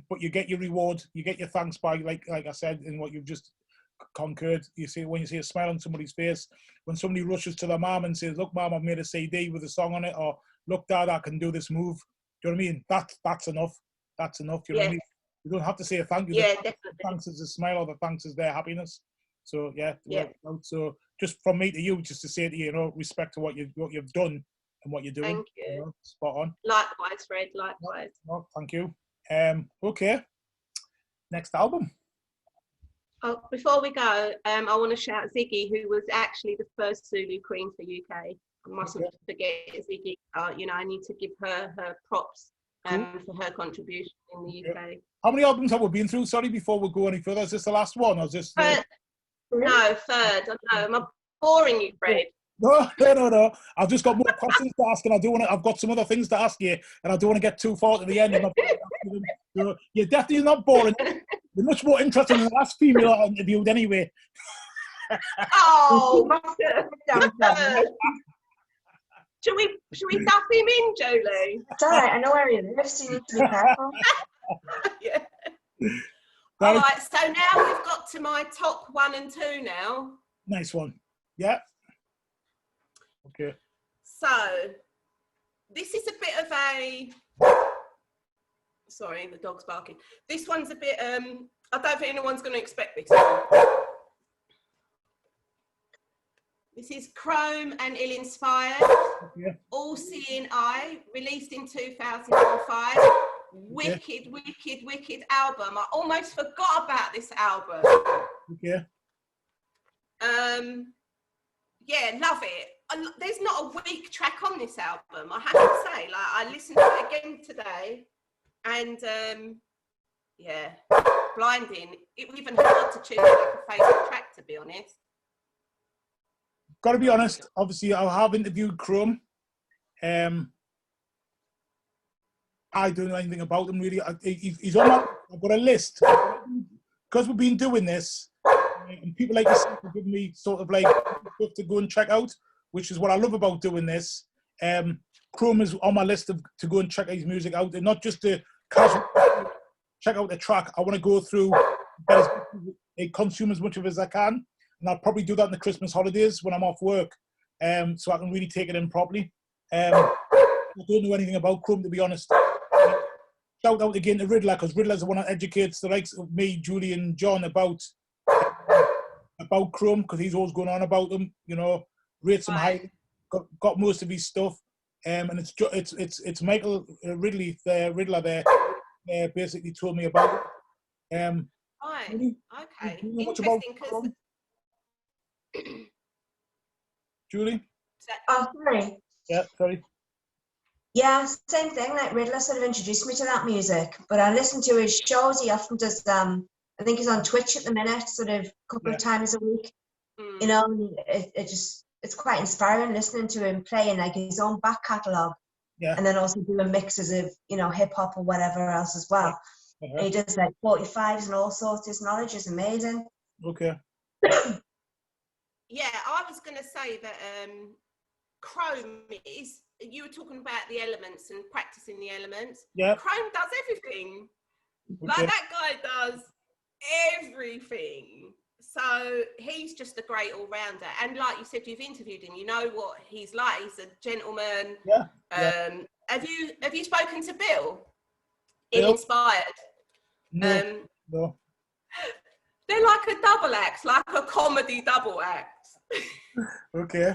but you get your reward, you get your thanks by, like I said, in what you've just concurred. You see, when you see a smile on somebody's face, when somebody rushes to their mum and says, "Look, mum, I've made a CD with a song on it," or "Look, dad, I can do this move." Do you know what I mean? That's enough. That's enough. You know what I mean? You don't have to say a thank you. Yeah, definitely. Thanks is a smile, or the thanks is their happiness. So so just from me to you, just to say to you, you know, respect to what you've done and what you're doing. Thank you. You know, spot on. Likewise, Fred. Likewise. No, thank you. Okay. Next album. Oh, before we go, I want to shout Ziggy, who was actually the first Zulu Queen for UK. I mustn't forget Ziggy. You know, I need to give her props for her contribution in the UK. How many albums have we been through? Sorry, before we go any further, is this the last one, or is this? No, third. I know. Am I boring you, Fred? No. I've just got more questions to ask, and I've got some other things to ask you, and I don't want to get too far to the end. So you're definitely not boring. You're much more interesting than the last female I interviewed, anyway. Oh, should we duff him in, Jooli? It's all right. I know where he lives. So you need to be careful. All right. So now we've got to my top 1 and 2 now. Nice one. Yeah. Okay. So this is a bit of a. Sorry, the dog's barking. This one's a bit. I don't think anyone's going to expect this. This is Chrome and Ill Inspired. All Seeing Eye, released in 2005. Wicked album. I almost forgot about this album. Yeah, love it. There's not a weak track on this album, I have to say. Like, I listened to it again today, and yeah, blinding. It was even hard to choose like a favourite track, to be honest. Got to be honest. Obviously, I have interviewed Chrome. I don't know anything about him really. He's on my. I've got a list because we've been doing this, and people like yourself have given me sort of like stuff to go and check out, which is what I love about doing this. Chrome is on my list to go and check his music out, and not just to casual check out the track. I want to go through, consume as much of it as I can, and I'll probably do that in the Christmas holidays when I'm off work, so I can really take it in properly. I don't know anything about Chrome, to be honest. Shout out again to Riddler, because Riddler's the one that educates the likes of me, Julie, and John about Chrome, because he's always going on about them. You know, rates him high. Got most of his stuff, and it's Michael Riddler there basically told me about it. Right. Okay. Interesting. Because Julie. Oh, sorry. Yeah, sorry. Yeah, same thing. Like Riddler sort of introduced me to that music, but I listen to his shows. He often does. I think he's on Twitch at the minute, sort of a couple of times a week. You know, it's quite inspiring listening to him playing like his own back catalogue, and then also doing mixes of, you know, hip hop or whatever else as well. And he does like 45s and all sorts. His knowledge is amazing. Okay. Yeah, I was going to say that Chrome is. You were talking about the elements and practicing the elements. Yeah. Chrome does everything. Okay. Like, that guy does everything. So he's just a great all-rounder. And like you said, you've interviewed him. You know what he's like. He's a gentleman. Yeah. Have you spoken to Bill? Bill? Ill Inspired. No. No. they're like a double act, like a comedy double act. Okay.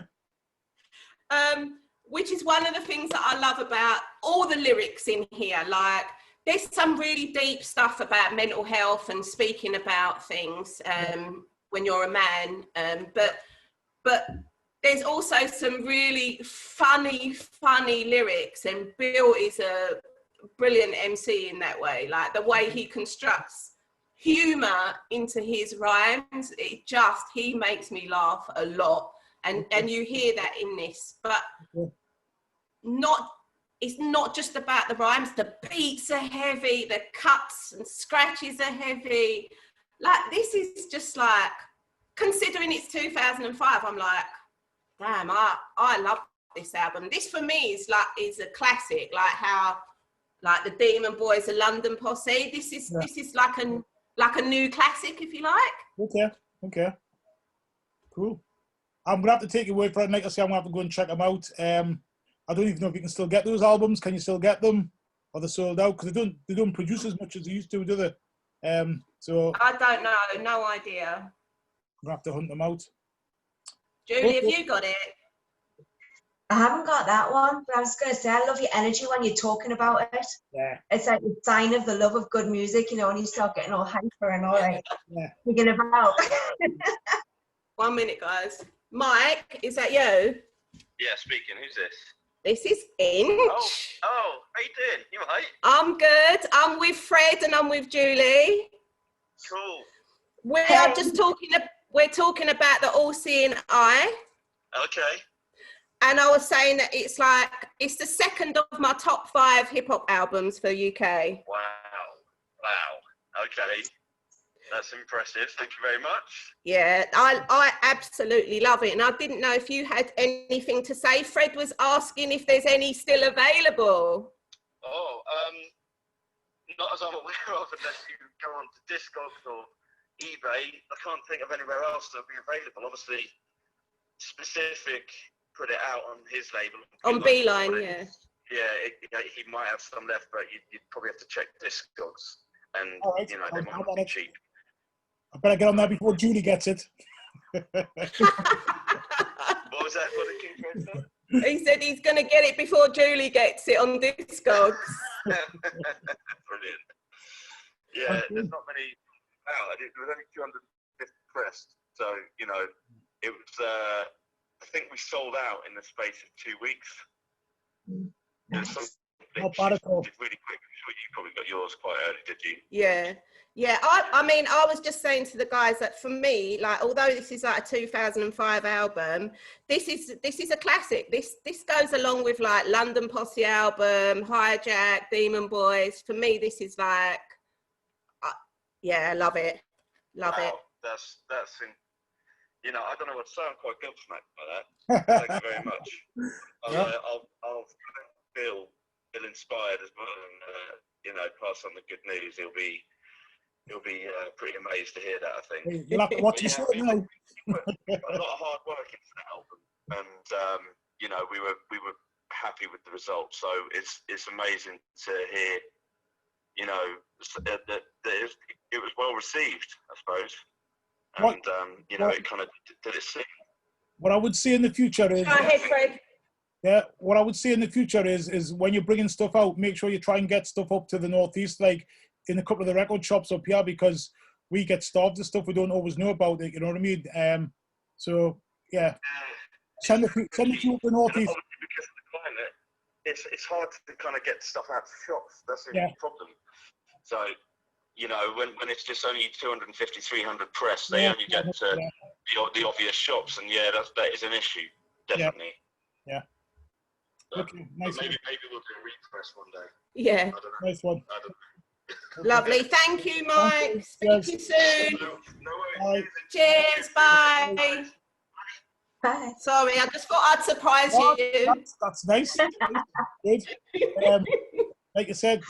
Which is one of the things that I love about all the lyrics in here. Like, there's some really deep stuff about mental health and speaking about things when you're a man. But there's also some really funny lyrics, and Bill is a brilliant MC in that way. Like, the way he constructs humor into his rhymes, he makes me laugh a lot. And you hear that in this, but it's not just about the rhymes. The beats are heavy, the cuts and scratches are heavy. Like, this is just like, considering it's 2005, I'm like, damn, I love this album. This for me is a classic, like how, like, the Demon Boys, a London Posse. This is like a new classic, if you like. Okay. Cool. I'm gonna have to take your word for it. Like I say, I'm gonna have to go and check them out. I don't even know if you can still get those albums. Can you still get them? Or they're sold out? Because they don't produce as much as they used to, do they? So I don't know. No idea. I'm gonna have to hunt them out. Julie, have you got it? I haven't got that one, but I was going to say, I love your energy when you're talking about it. Yeah. It's like a sign of the love of good music, when you start getting all hyper and all like thinking about. 1 minute, guys. Mike, is that you? Yeah, speaking. Who's this? This is Inch. Oh, how you doing? You all right? I'm good. I'm with Fred and I'm with Julie. Cool. We're talking about the all-seeing eye. Okay. And I was saying that it's the second of my top 5 hip-hop albums for UK. Wow. Okay. That's impressive. Thank you very much. Yeah, I absolutely love it. And I didn't know if you had anything to say. Fred was asking if there's any still available. Oh, not as I'm aware of, unless you go on to Discogs or eBay. I can't think of anywhere else that'll be available. Obviously, Specific put it out on his label. On Beeline, yeah. Yeah, he might have some left, but you'd probably have to check Discogs. And, right. they might not be cheap. I better get on there before Julie gets it. What was that? What did King Fred say? He said he's going to get it before Julie gets it on Discogs. Brilliant. Yeah, there's not many out. There was only 250 pressed. So, it was, I think we sold out in the space of 2 weeks. Not bad at all. Really quick. I'm sure you probably got yours quite early, did you? Yeah. I mean, I was just saying to the guys that for me, like, although this is like a 2005 album, this is a classic. This goes along with like London Posse album, Hijack, Demon Boys. For me, this is like, I love it. Love it. That's I don't know what to say. I'm quite gobsmacked by that. Thank you very much. I'll feel inspired as well, and pass on the good news. He'll be pretty amazed to hear that, I think. You'll have to watch your show now. A lot of hard work into that album, and we were happy with the result. So it's amazing to hear, that it was well received, I suppose, and it kind of did its thing. What I would see in the future is. Go ahead, Fred. Yeah, what I would say in the future is when you're bringing stuff out, make sure you try and get stuff up to the northeast, like in a couple of the record shops up here, because we get starved of stuff we don't always know about it. You know what I mean? So yeah, send the few up the northeast. Because of the climate, it's hard to kind of get stuff out of shops. That's the problem. So when it's just only 250, 300 press, they only get to the obvious shops, and that is an issue, definitely. Yeah. Okay, nice. Maybe we'll do a repress one day. Yeah. Nice one. Lovely. Thank you, Mike. Speak to you soon. No Bye. worries. Cheers. Bye. Bye. Sorry, I just thought I'd surprise you. That's nice. Good. Like I said,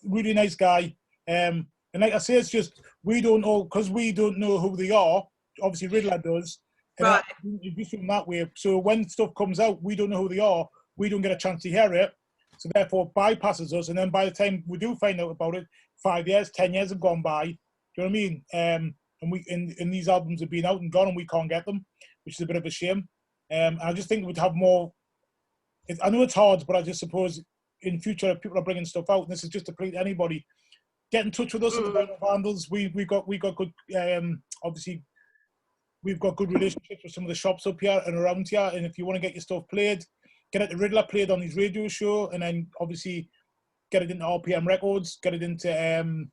really nice guy. And like I say, it's just we don't know, because we don't know who they are. Obviously, Riddler does. Right. You do from that way. So when stuff comes out, we don't know who they are. We don't get a chance to hear it. So therefore, bypasses us. And then by the time we do find out about it, 5 years, 10 years have gone by. Do you know what I mean? and these albums have been out and gone, and we can't get them, which is a bit of a shame. I just think we'd have more. I know it's hard, but I just suppose in future if people are bringing stuff out, and this is just to please anybody, get in touch with us at the Vinyl Vandals. We got good. Obviously, we've got good relationships with some of the shops up here and around here. And if you want to get your stuff played, get it to Riddler played on his radio show, and then obviously get it into RPM Records, get it into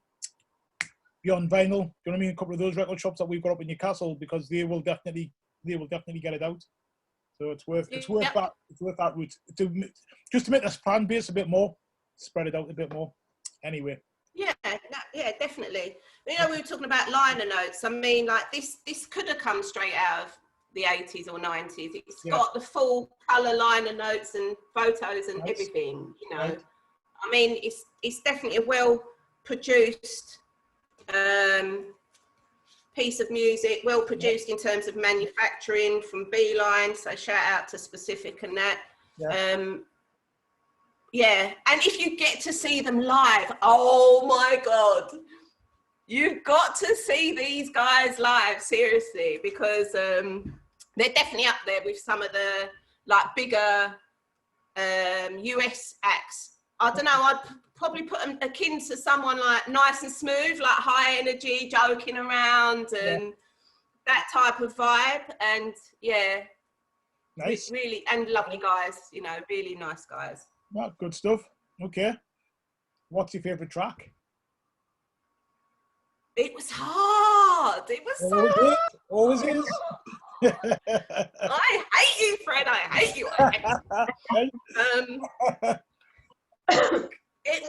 Beyond Vinyl. Do you know what I mean? A couple of those record shops that we've got up in Newcastle, because they will definitely get it out. So it's worth that route just to make this fan base a bit more, spread it out a bit more. Anyway. Yeah, definitely. You know, we were talking about liner notes. I mean, like this could have come straight out of the 80s or 90s. It's got the full colour liner notes and photos and everything. You know, I mean, it's definitely a well produced piece of music, well produced in terms of manufacturing from Beeline, so shout out to Specific and that. And if you get to see them live, oh my God, you've got to see these guys live, seriously, because they're definitely up there with some of the like bigger US acts. I don't know, I'd probably put them akin to someone like Nice and Smooth, like high energy, joking around and that type of vibe. And nice. Really, and lovely guys, you know, really nice guys. Well, good stuff. Okay. What's your favourite track? It was hard. It was so hard. Always is. I hate you, Fred. I hate you. It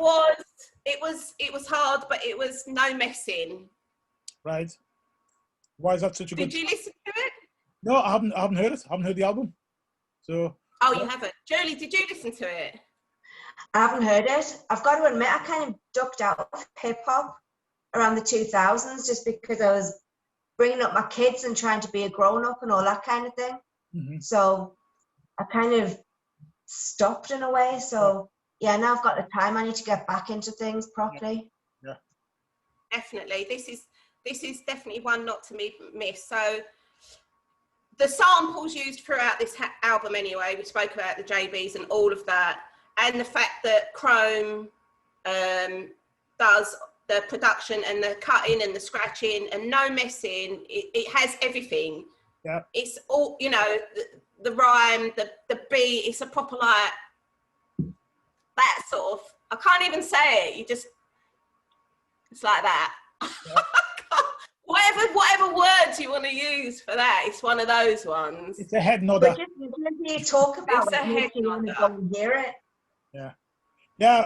was hard, but it was no messing. Right. Why is that such a good? Did you listen to it? No, I haven't heard it. I haven't heard the album. So. Oh, you haven't. Jooli, did you listen to it? I haven't heard it. I've got to admit, I kind of ducked out of hip hop around the 2000s just because I was bringing up my kids and trying to be a grown up and all that kind of thing. So I kind of stopped in a way. So yeah, now I've got the time. I need to get back into things properly. Yeah. Definitely. This is definitely one not to miss. So the samples used throughout this album anyway, we spoke about the JBs and all of that, and the fact that Chrome does the production and the cutting and the scratching and no messing, it has everything. Yeah. It's all, you know, the rhyme, the beat, it's a proper like, that sort of, I can't even say it, it's like that. Yeah. Whatever words you want to use for that, it's one of those ones. It's a head nodder. But you talk about it's a head nodder. Go and hear it. Yeah.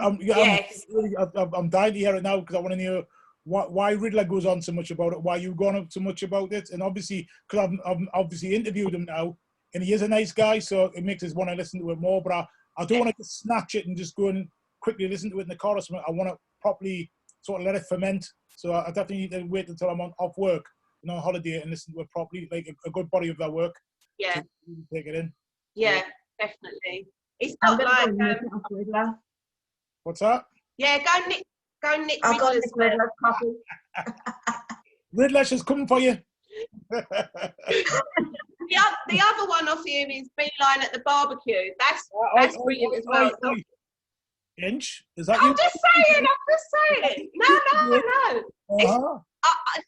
I'm dying to hear it now because I want to know why Riddler goes on so much about it, why you go on so much about it, and obviously because I've obviously interviewed him now, and he is a nice guy, so it makes us want to listen to it more. But I don't want to just snatch it and just go and quickly listen to it in the car or something. I want to properly sort of let it ferment. So I definitely need to wait until I'm off work, on holiday, and listen to it properly, like a good body of their work. Yeah. To take it in. Yeah, so. Definitely. It's not like. What's that? Yeah, go Nick I'll go Nick Riddler's copy. Riddler's is coming for you. The other one off here is Beeline at the barbecue. That's brilliant as well. Inch? Is that I'm you? just saying. No. It's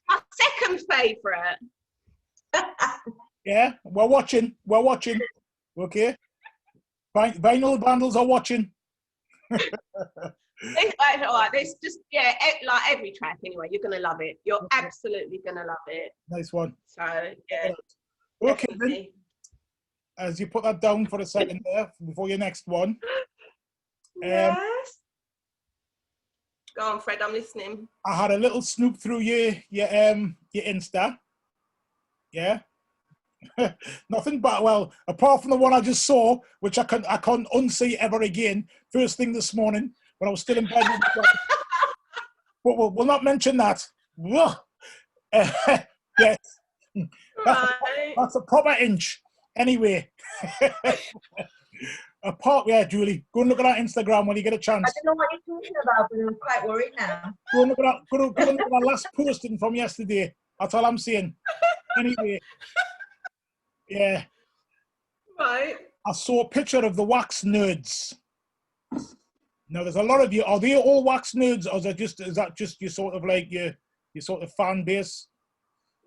my second favourite. Yeah, we're watching. Okay. Vinyl Vandals are watching. It's just, like every track anyway, you're going to love it. You're absolutely going to love it. Nice one. So, yeah. Okay, then. As you put that down for a second there, before your next one. Yes. Go on, Fred, I'm listening. I had a little snoop through your Insta. Yeah. Nothing but, well, apart from the one I just saw, which I can't unsee ever again, first thing this morning when I was still in bed. But we'll not mention that. Yes. That's a proper inch. Anyway. Jooli, go and look at that Instagram when you get a chance. I don't know what you're talking about, but I'm quite worried now. Go and look at that last posting from yesterday. That's all I'm saying. Anyway, yeah. Right. I saw a picture of the wax nerds. Now, there's a lot of you. Are they all wax nerds, or is that just your sort of like your sort of fan base?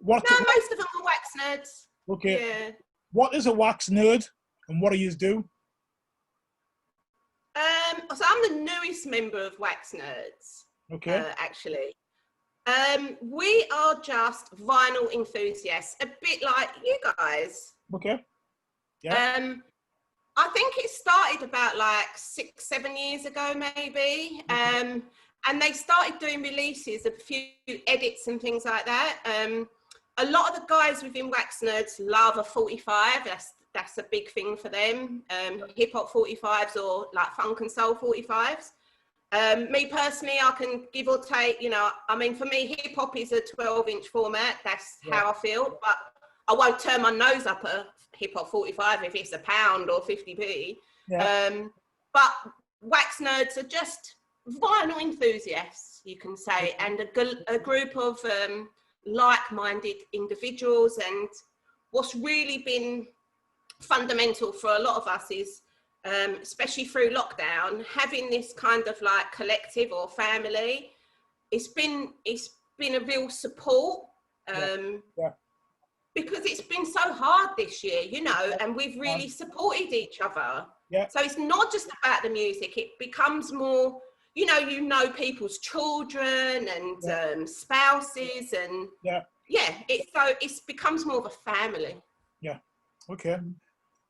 No, most of them are wax nerds. Okay. Yeah. What is a wax nerd, and what do you do? So I'm the newest member of Wax Nerds. Okay. Actually. We are just vinyl enthusiasts, a bit like you guys. Okay. Yeah. I think it started about like 6-7 years ago, maybe. Okay. And they started doing releases of a few edits and things like that. A lot of the guys within Wax Nerds love a 45. That's a big thing for them. Hip hop 45s or like funk and soul 45s. Me personally, I can give or take, you know, I mean, for me, hip hop is a 12-inch format. That's how I feel. But I won't turn my nose up a hip hop 45 if it's £1 or 50p. Yeah. But Wax Nerds are just vinyl enthusiasts, you can say, and a group of like-minded individuals. And what's really been fundamental for a lot of us is, especially through lockdown, having this kind of like collective or family. It's been a real support. Because it's been so hard this year, you know, and we've really supported each other. Yeah. So it's not just about the music, it becomes more, you know people's children and spouses and it becomes more of a family. Yeah. Okay.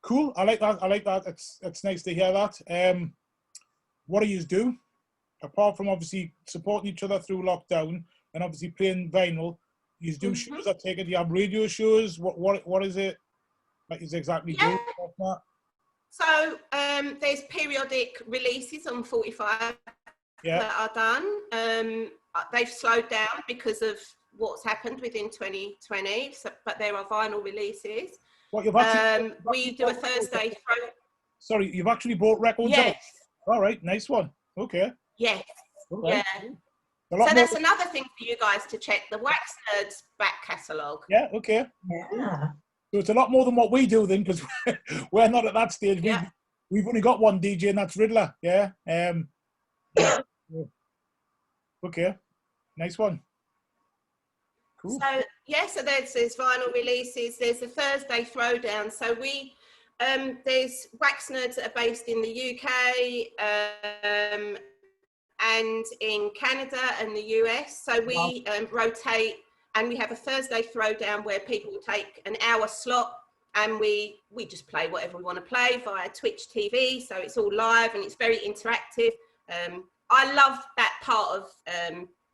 Cool. I like that. It's nice to hear that. What do you do apart from obviously supporting each other through lockdown and obviously playing vinyl? You do shows, I take it. You have radio shows. What is it? Like, is exactly good? So there's periodic releases on 45 that are done. They've slowed down because of what's happened within 2020. But there are vinyl releases. What you've actually, we do a Thursday. Sorry, you've actually bought records. Yes. All right, nice one. Okay. Yes. Right. Yeah. So that's another thing for you guys to check, the Wax Nerds back catalogue. Yeah, okay. Yeah. So it's a lot more than what we do then, because we're not at that stage. Yeah. We've only got one DJ, and that's Riddler. Yeah. Yeah. Okay. Nice one. Cool. So so there's vinyl releases. There's a Thursday throwdown. So there's Wax Nerds that are based in the UK. And in Canada and the US. So we rotate, and we have a Thursday throwdown where people will take an hour slot, and we just play whatever we want to play via Twitch TV. So it's all live and it's very interactive. I love that part of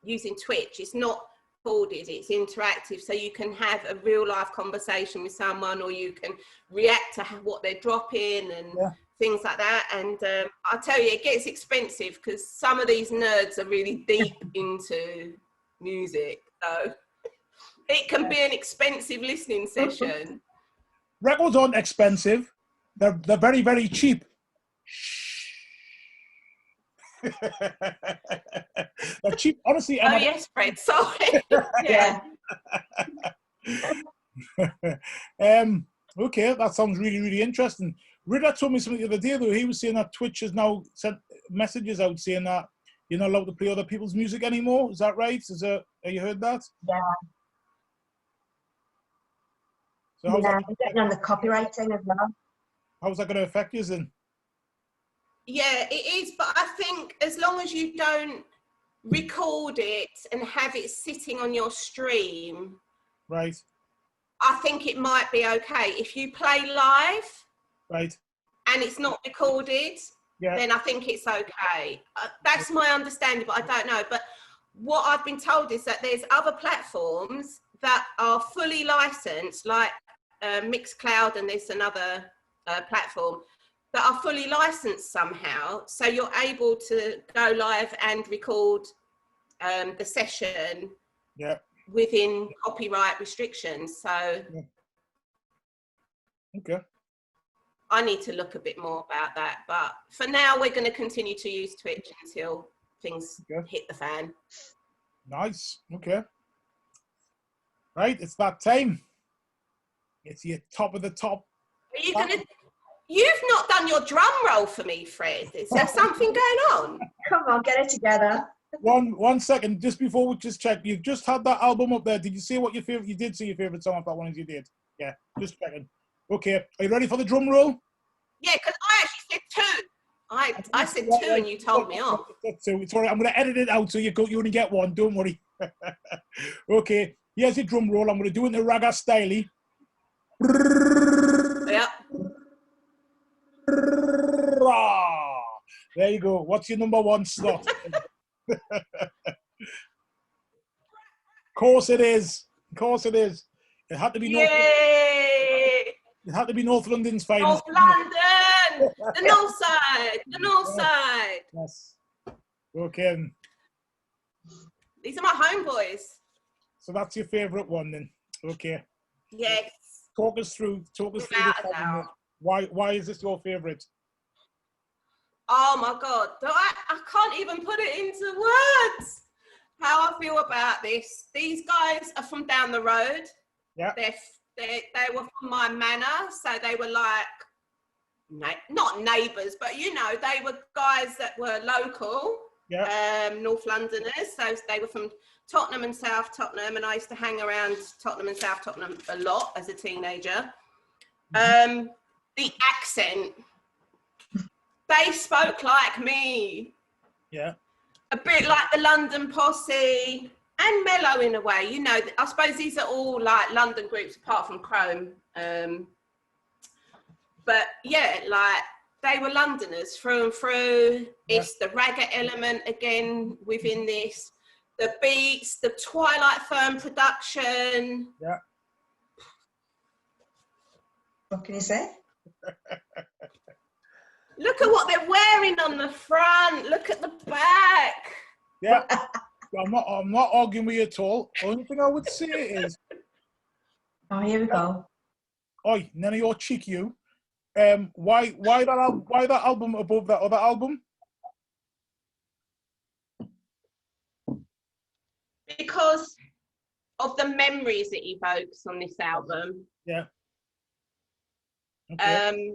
using Twitch. It's not recorded, it's interactive. So you can have a real life conversation with someone, or you can react to what they're dropping and things like that. And I'll tell you, it gets expensive because some of these nerds are really deep into music. So it can be an expensive listening session. Records aren't expensive. They're very, very cheap. They're cheap, honestly. Oh, yes, Fred, sorry. Yeah. Okay, that sounds really, really interesting. Riddler told me something the other day, though. He was saying that Twitch has now sent messages out saying that you're not allowed to play other people's music anymore. Is that right? Have you heard that? Yeah. So how's that getting on the copywriting as well. How's that going to affect you then? Yeah, it is. But I think as long as you don't record it and have it sitting on your stream, right, I think it might be okay. If you play live, right, and it's not recorded, then I think it's okay. That's my understanding, but I don't know. But what I've been told is that there's other platforms that are fully licensed, like Mixcloud, and there's another platform that are fully licensed somehow. So you're able to go live and record the session within copyright restrictions. So okay. I need to look a bit more about that, but for now we're going to continue to use Twitch until things hit the fan. Nice. Okay. Right, it's that time. It's your top of the top. Are you gonna? You've not done your drum roll for me, Fred. Is there something going on? Come on, get it together. One second, just before we just check, you've just had that album up there. Did you see what your favorite? You did see your favorite song of that one, as you did. Yeah, just checking. Okay, are you ready for the drum roll? Yeah, because I actually said two. I said two, and you told me off. So it's all right. I'm going to edit it out so you only get one. Don't worry. Okay, here's your drum roll. I'm going to do it in the ragga style. Yep. There you go. What's your number one slot? Course it is. Of course it is. It had to be North. It had to be North London's finest. North London, the north side, the north side. Yes. Okay. These are my homeboys. So that's your favourite one then. Okay. Yes. Talk us through this album. Why is this your favourite? Oh my God, I can't even put it into words how I feel about this. These guys are from down the road. Yeah. They were from my manor, so they were like, not neighbours, but you know, they were guys that were local, North Londoners. So they were from Tottenham and South Tottenham, and I used to hang around Tottenham and South Tottenham a lot as a teenager. The accent, they spoke like me. Yeah. A bit like the London Posse, and mellow in a way. You know, I suppose these are all like London groups apart from Chrome. But yeah, like they were Londoners through and through. Yeah. It's the ragga element again within this. The beats, the Twilight Firm production. Yeah. What can you say? Look at what they're wearing on the front. Look at the back. Yeah. I'm not arguing with you at all. Only thing I would say is, oh, here we go. Oi, none of your cheek, you. Why that album above that other album? Because of the memories it evokes on this album. Yeah. Okay.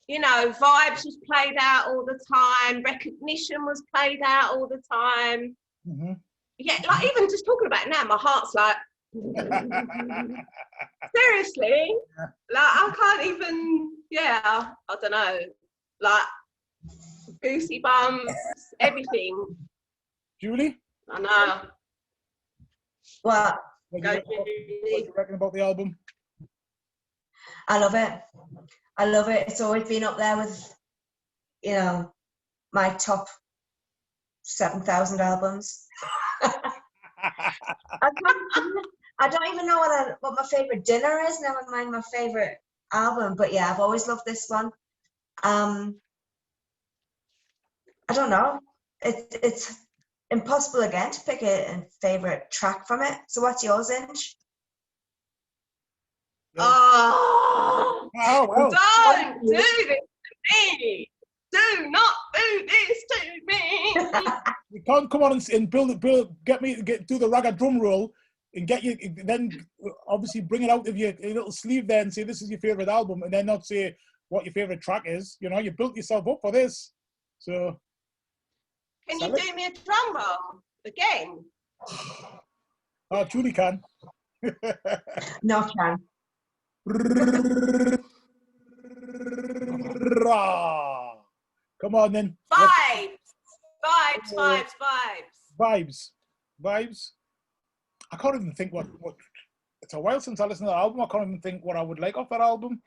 You know, Vibes was played out all the time. Recognition was played out all the time. Mm-hmm. Yeah, like even just talking about it now, my heart's like, seriously? Yeah. Like I can't even, I don't know, like goosey bumps, everything. Julie? I know. What? What do you reckon about the album? I love it. I love it. It's always been up there with, you know, my top 7,000 albums. I don't even know what my favorite dinner is. Never mind my favorite album. But yeah, I've always loved this one. I don't know. It's impossible again to pick a favorite track from it. So what's yours, Inch? Oh, well. Don't do this to me. Do not do this to me. You can't come on and do the ragga drum roll and then obviously bring it out of your little sleeve there and say this is your favorite album, and then not say what your favorite track is. You know, you built yourself up for this. So can you do me a drum roll again? Oh, Julie can. No can. Come on then. Vibes. I can't even think what. It's a while since I listened to that album. I can't even think what I would like off that album.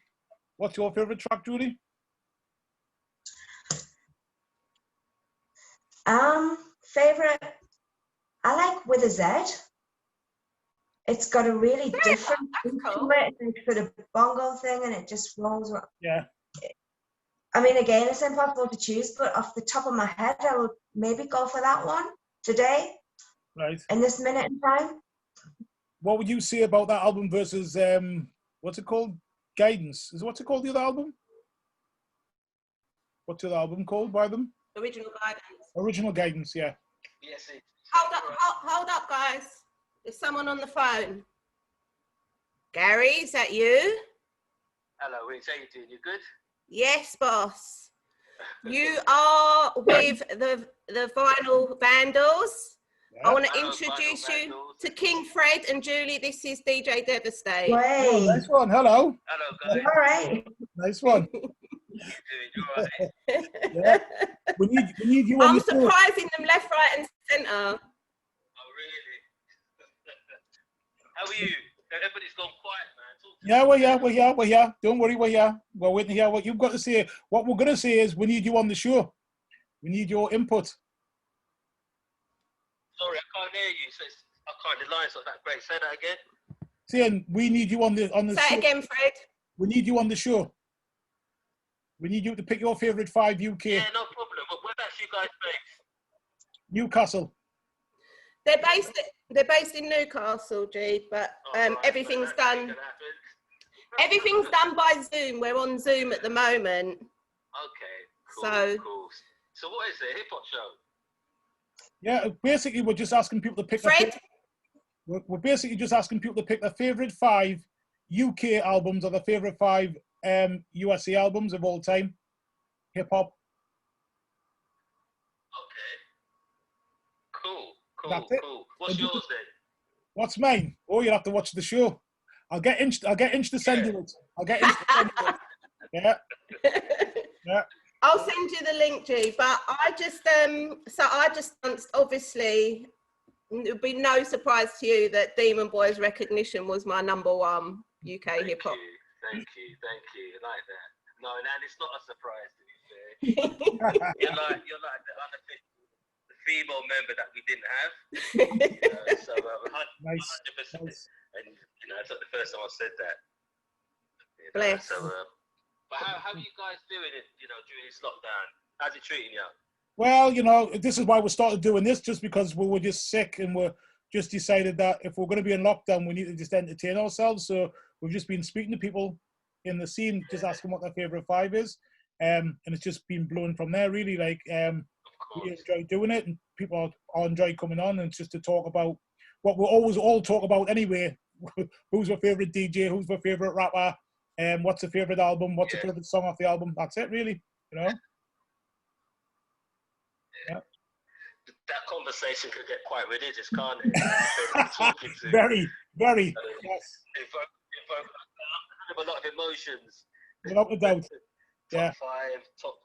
What's your favorite track, Julie? Favorite. I like With a Z. It's got a really different instrument and sort of bongo thing, and it just rolls. Yeah. I mean, again, it's impossible to choose, but off the top of my head, I would maybe go for that one today. Right. In this minute in time. What would you say about that album versus what's it called? Guidance. What's it called? The other album? What's the other album called by them? Original Guidance. Original Guidance. Yeah. Yes. Hold up, guys. There's someone on the phone. Gary, is that you? Hello, Rich. How you doing? You good? Yes, boss. You are with the Vinyl Vandals. Yeah. I want to Hello, introduce Vinyl you Vandals. to King Fred and Jooli. This is DJ Devastate. Oh, Way. nice one. Hello. Hello, guys. All right. Nice one. How you doing? You all right? Yeah. We need you on I'm the show. surprising them left, right, and centre. Oh, really? How are you? Everybody's gone quiet, man. Talk to Yeah, me. we're here. Don't worry, we're here. We're waiting to hear what you've got to say. What we're going to say is we need you on the show. We need your input. Sorry, I can't hear you. I can't. The line's not that great. Say that again. Saying we need you on the Say show. it again, Fred. We need you on the show. We need you to pick your favourite 5 UK. Yeah, no problem. Whereabouts you guys based? Newcastle. They're based in Newcastle, G, but Right, everything's so that ain't done. gonna happen. Everything's done by Zoom. We're on Zoom at the moment. Okay, cool, So- cool. So what is it? A hip hop show? Yeah, basically we're just asking people to pick. Fred, We're basically just asking people to pick their favourite 5 UK albums or their favourite 5 USA albums of all time. Hip hop. Okay. Cool, That's it. cool. What's yours then? What's mine? Oh, you'll have to watch the show. I'll get Inch to send you it. I'll get Inch to send you it. Yeah. Yeah. I'll send you the link, G. But I just obviously it would be no surprise to you that Demon Boy's Recognition was my #1 UK hip hop. Thank you. I like that. No, it's not a surprise to be fair. you're like the unofficial, the female member that we didn't have. So 100%. Nice. And it's not the first time I've said that. Bless. So, but how are you guys doing it? During this lockdown, how's it treating you? Well, this is why we started doing this, just because we were just sick and we're just decided that if we're going to be in lockdown, we need to just entertain ourselves. So we've just been speaking to people in the scene, just asking what their favourite 5 is. And it's just been blown from there, really. Like, we enjoy doing it and people are enjoy coming on, and it's just to talk about what we always all talk about anyway. Who's my favourite DJ? Who's my favourite rapper? What's the favourite album? What's the favourite song off the album? That's it, really. That conversation could get quite religious, can't it? Very, very. Yes. Invoke a lot of emotions. Without a doubt. Yeah. Top 5, top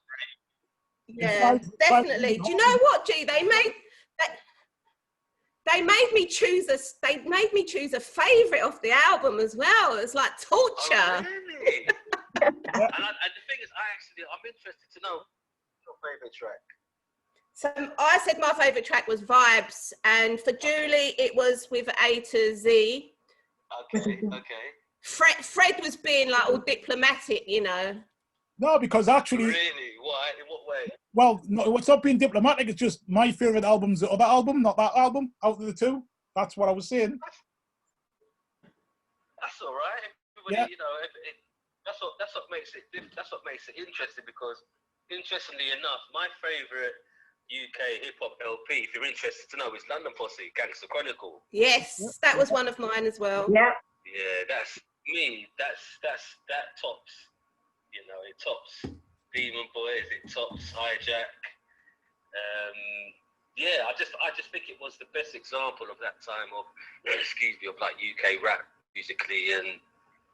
3. Yeah, definitely. Do you know what, G? They made me choose a favourite of the album as well. It's like torture. Oh, really? And the thing is, I'm interested to know your favourite track. So I said my favourite track was Vibes, and for Jooli it was with A to Z. Okay. Fred was being like all diplomatic, No, because actually... Really? Why? In what way? Well, no, it's not being diplomatic. It's just my favourite album's the other album, not that album, out of the 2. That's what I was saying. That's all right. Everybody, that's what makes it interesting, because interestingly enough, my favourite UK hip hop LP, if you're interested to know, is London Posse, Gangster Chronicle. Yes, that was one of mine as well. Yeah. Yeah, that's me. That tops. It tops Demon Boys. It tops Hijack. I just think it was the best example of that time of, of like UK rap musically, and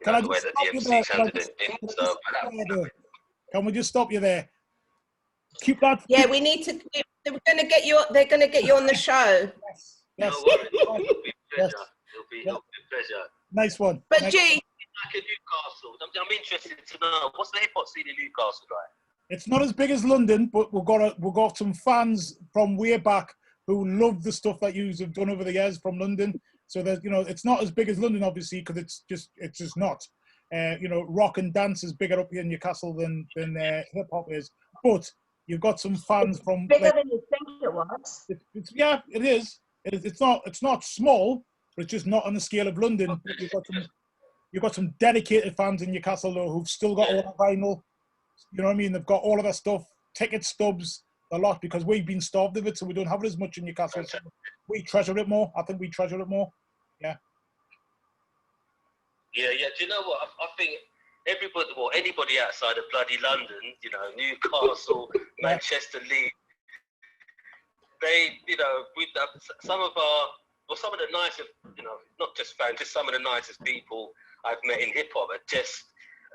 the way that DMC handled it. Can we just stop you there? Keep that. Yeah, we need to. They're going to get you on the show. Yes. No worries. It'll be a pleasure. It'll be a pleasure. Nice one. But nice. G, Like in Newcastle, I'm interested to know what's the hip hop scene in Newcastle like. It's not as big as London, but we've got some fans from way back who love the stuff that you have done over the years from London. So that it's not as big as London, obviously, because it's just not. Rock and dance is bigger up here in Newcastle than hip hop is. But you've got some fans from Bigger than you think it was. It is. It's not small, but it's just not on the scale of London. You've got some dedicated fans in Newcastle though who've still got all the vinyl. You know what I mean? They've got all of their stuff, ticket stubs, a lot, because we've been starved of it, so we don't have it as much in Newcastle. So we treasure it more. I think we treasure it more. Yeah. Yeah. Do you know what? I think everybody, well, anybody outside of bloody London, you know, Newcastle, Manchester, Leeds, they, you know, some of the nicest, you know, not just fans, just some of the nicest people I've met in hip hop are just,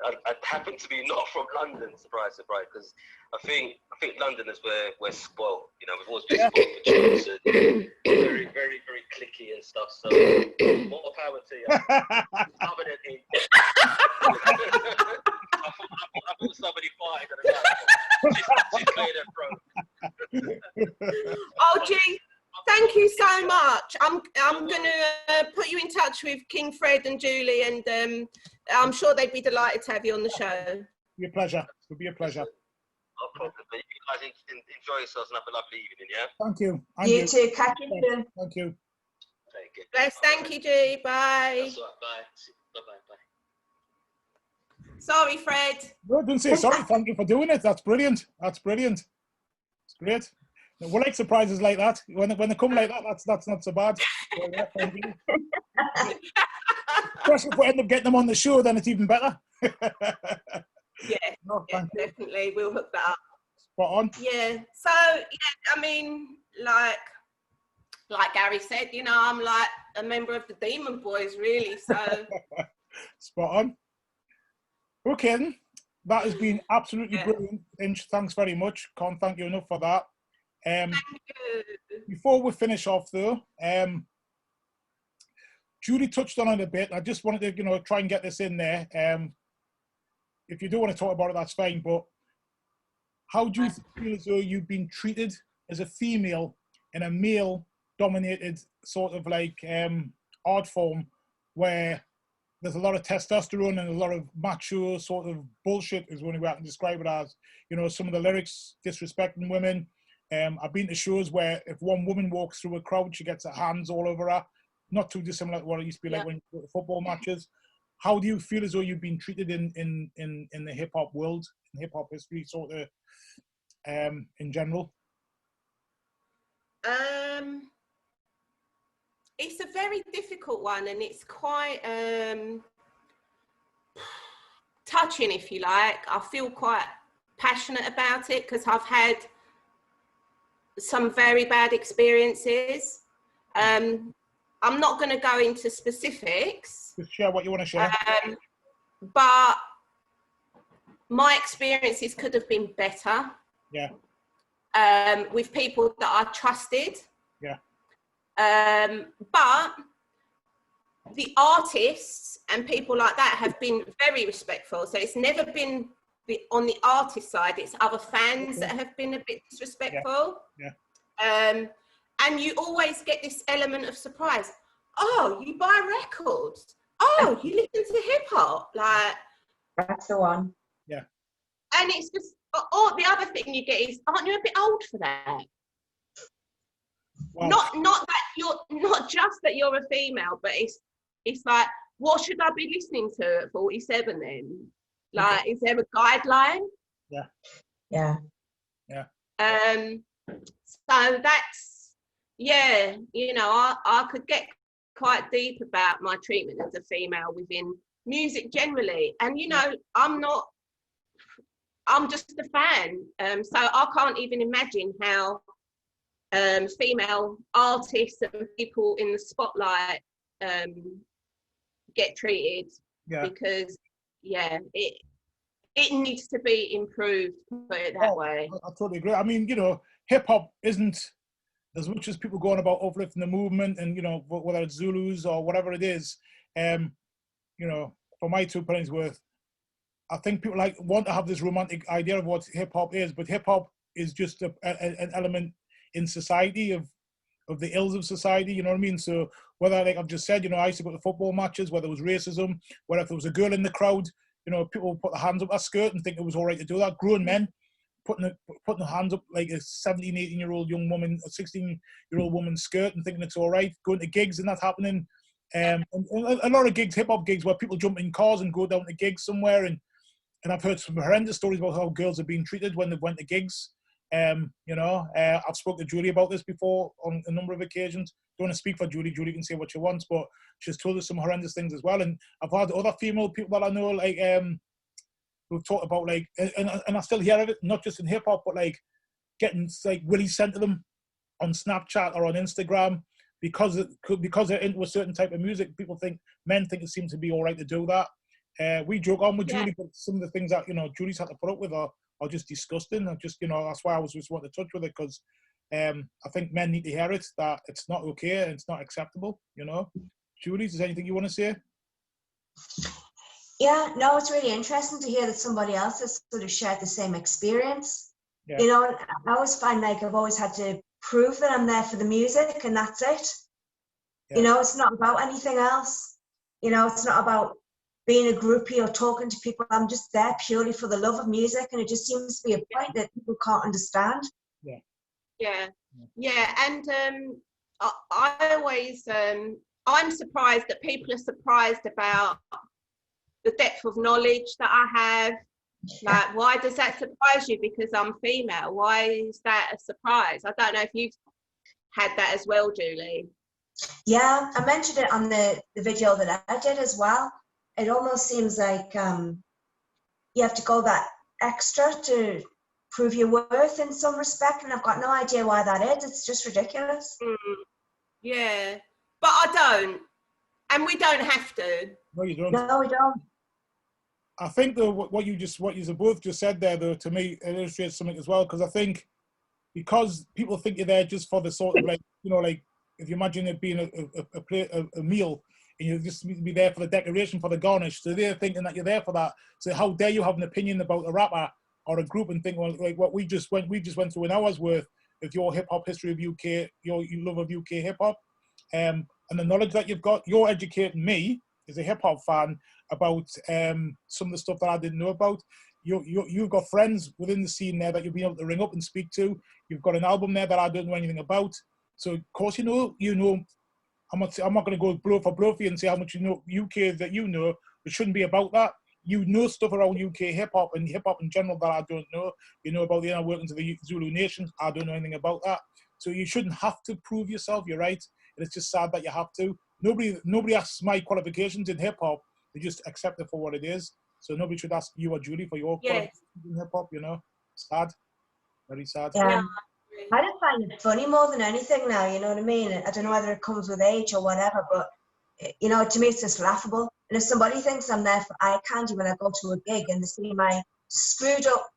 I happen to be not from London, surprise, because I think London is where we're spoiled. You know, we've always been spoiled for choice and very, very, very cliquey and stuff. So more power to you. Other than him. I thought somebody farted on the right. She's cleared her throat. Oh, gee, thank you so much. I'm gonna put you in touch with King Fred and Jooli, and I'm sure they'd be delighted to have you on the show. It'll be a pleasure. It'll be a pleasure. No problem. But you guys enjoy yourselves and have a lovely evening, yeah? Thank you. You too. Catch you soon. Thank you. Take it. Bless. Thank you, G. Bye. That's all right. Bye. Bye. Sorry, Fred. No, don't say sorry. Thank you for doing it. That's brilliant. That's brilliant. It's great. We like surprises like that. When they come like that, that's not so bad. So, yeah, thank you. Especially if we end up getting them on the show, then it's even better. Yeah, No, yeah, definitely. We'll hook that up. Spot on. Yeah. So, yeah, I mean, like Gary said, you know, I'm like a member of the Demon Boys, really. So. Spot on. Okay, then. That has been absolutely brilliant, Inch. Thanks very much. Can't thank you enough for that. Thank you. Before we finish off, though, Julie touched on it a bit. I just wanted to, you know, try and get this in there. If you do want to talk about it, that's fine. But how do you feel as though you've been treated as a female in a male-dominated sort of like art form where there's a lot of testosterone and a lot of macho sort of bullshit is the only way I can describe it as. You know, some of the lyrics disrespecting women. I've been to shows where if one woman walks through a crowd, she gets her hands all over her. Not too dissimilar to what it used to be like when you go to football matches. How do you feel as though you've been treated in the hip hop world, in hip hop history, sort of in general? It's a very difficult one, and it's quite touching, if you like. I feel quite passionate about it because I've had some very bad experiences. I'm not going to go into specifics. Just share what you want to share. But my experiences could have been better. Yeah. With people that I trusted. Yeah. But the artists and people like that have been very respectful. So it's never been on the artist side. It's other fans that have been a bit disrespectful. Yeah. And you always get this element of surprise. Oh, you buy records. Oh, you listen to hip hop. Like, that's the one. Yeah. And it's just, or the other thing you get is, aren't you a bit old for that? Wow. Not that you're, not just that you're a female, but it's like, what should I be listening to at 47 then? Like, is there a guideline? Yeah. Yeah. Yeah. So that's, yeah, you know, I could get quite deep about my treatment as a female within music generally. And, you know, I'm just a fan. So I can't even imagine how female artists and people in the spotlight get treated. Yeah. Because, yeah, it needs to be improved, put it that way. I totally agree. I mean, you know, hip hop isn't, as much as people go on about uplifting the movement and, you know, whether it's Zulus or whatever it is, you know, for my 2 pennies worth, I think people want to have this romantic idea of what hip hop is, but hip hop is just an element in society of the ills of society, you know what I mean? So whether, like I've just said, you know, I used to go to football matches, whether it was racism, whether if there was a girl in the crowd, you know, people would put their hands up their skirt and think it was all right to do that. Grown men putting their hands up like a 17, 18-year-old young woman, a 16-year-old woman's skirt and thinking it's all right. Going to gigs and that happening. And a lot of gigs, hip-hop gigs, where people jump in cars and go down to gigs somewhere. And I've heard some horrendous stories about how girls are being treated when they went to gigs. You know, I've spoken to Jooli about this before on a number of occasions. want to speak for Jooli. Jooli can say what she wants, but she's told us some horrendous things as well. And I've had other female people that I know, like, who've talked about, like, and I still hear of it, not just in hip hop, but like getting like willies sent to them on Snapchat or on Instagram because they're into a certain type of music. Men think it seems to be all right to do that. We joke on with Jooli, but some of the things that, you know, Jooli's had to put up with are just disgusting. And just, you know, that's why I was just wanting to touch with it, because I think men need to hear it, that it's not okay and it's not acceptable, you know. Jooli, is there anything you want to say? Yeah, no, it's really interesting to hear that somebody else has sort of shared the same experience. Yeah. You know, I always find like I've always had to prove that I'm there for the music and that's it. Yeah. You know, it's not about anything else. You know, it's not about being a groupie or talking to people. I'm just there purely for the love of music, and it just seems to be a point that people can't understand. Yeah, and I always, I'm surprised that people are surprised about the depth of knowledge that I have. Like, why does that surprise you? Because I'm female. Why is that a surprise? I don't know if you've had that as well, Jooli. Yeah, I mentioned it on the video that I did as well. It almost seems like you have to go that extra to prove your worth in some respect, and I've got no idea why that is. It's just ridiculous. Yeah, but I don't, and we don't have to. No, you don't. No, we don't. I think though what you both just said there, though, to me it illustrates something as well, because I think because people think you're there just for the sort of, like, you know, like if you imagine it being a meal and you just need to be there for the decoration, for the garnish, so they're thinking that you're there for that. So how dare you have an opinion about a rapper or a group and think, well, like what we just went through an hour's worth of your hip hop history of UK, your love of UK hip hop, and the knowledge that you've got. You're educating me as a hip hop fan about some of the stuff that I didn't know about. You've got friends within the scene there that you'll be able to ring up and speak to. You've got an album there that I don't know anything about. So of course you know. I'm not going to go blow for blow for you and say how much you know UK that you know. It shouldn't be about that. You know stuff around UK hip hop and hip hop in general that I don't know. You know about the inner workings of the Zulu Nation. I don't know anything about that. So you shouldn't have to prove yourself. You're right. And it's just sad that you have to. Nobody asks my qualifications in hip hop. They just accept it for what it is. So nobody should ask you or Jooli for your qualifications in hip hop. You know, sad, very sad. Yeah. I just find it funny more than anything now, you know what I mean? I don't know whether it comes with age or whatever, but, you know, to me it's just laughable. And if somebody thinks I'm there for eye candy when I go to a gig and they see my screwed up,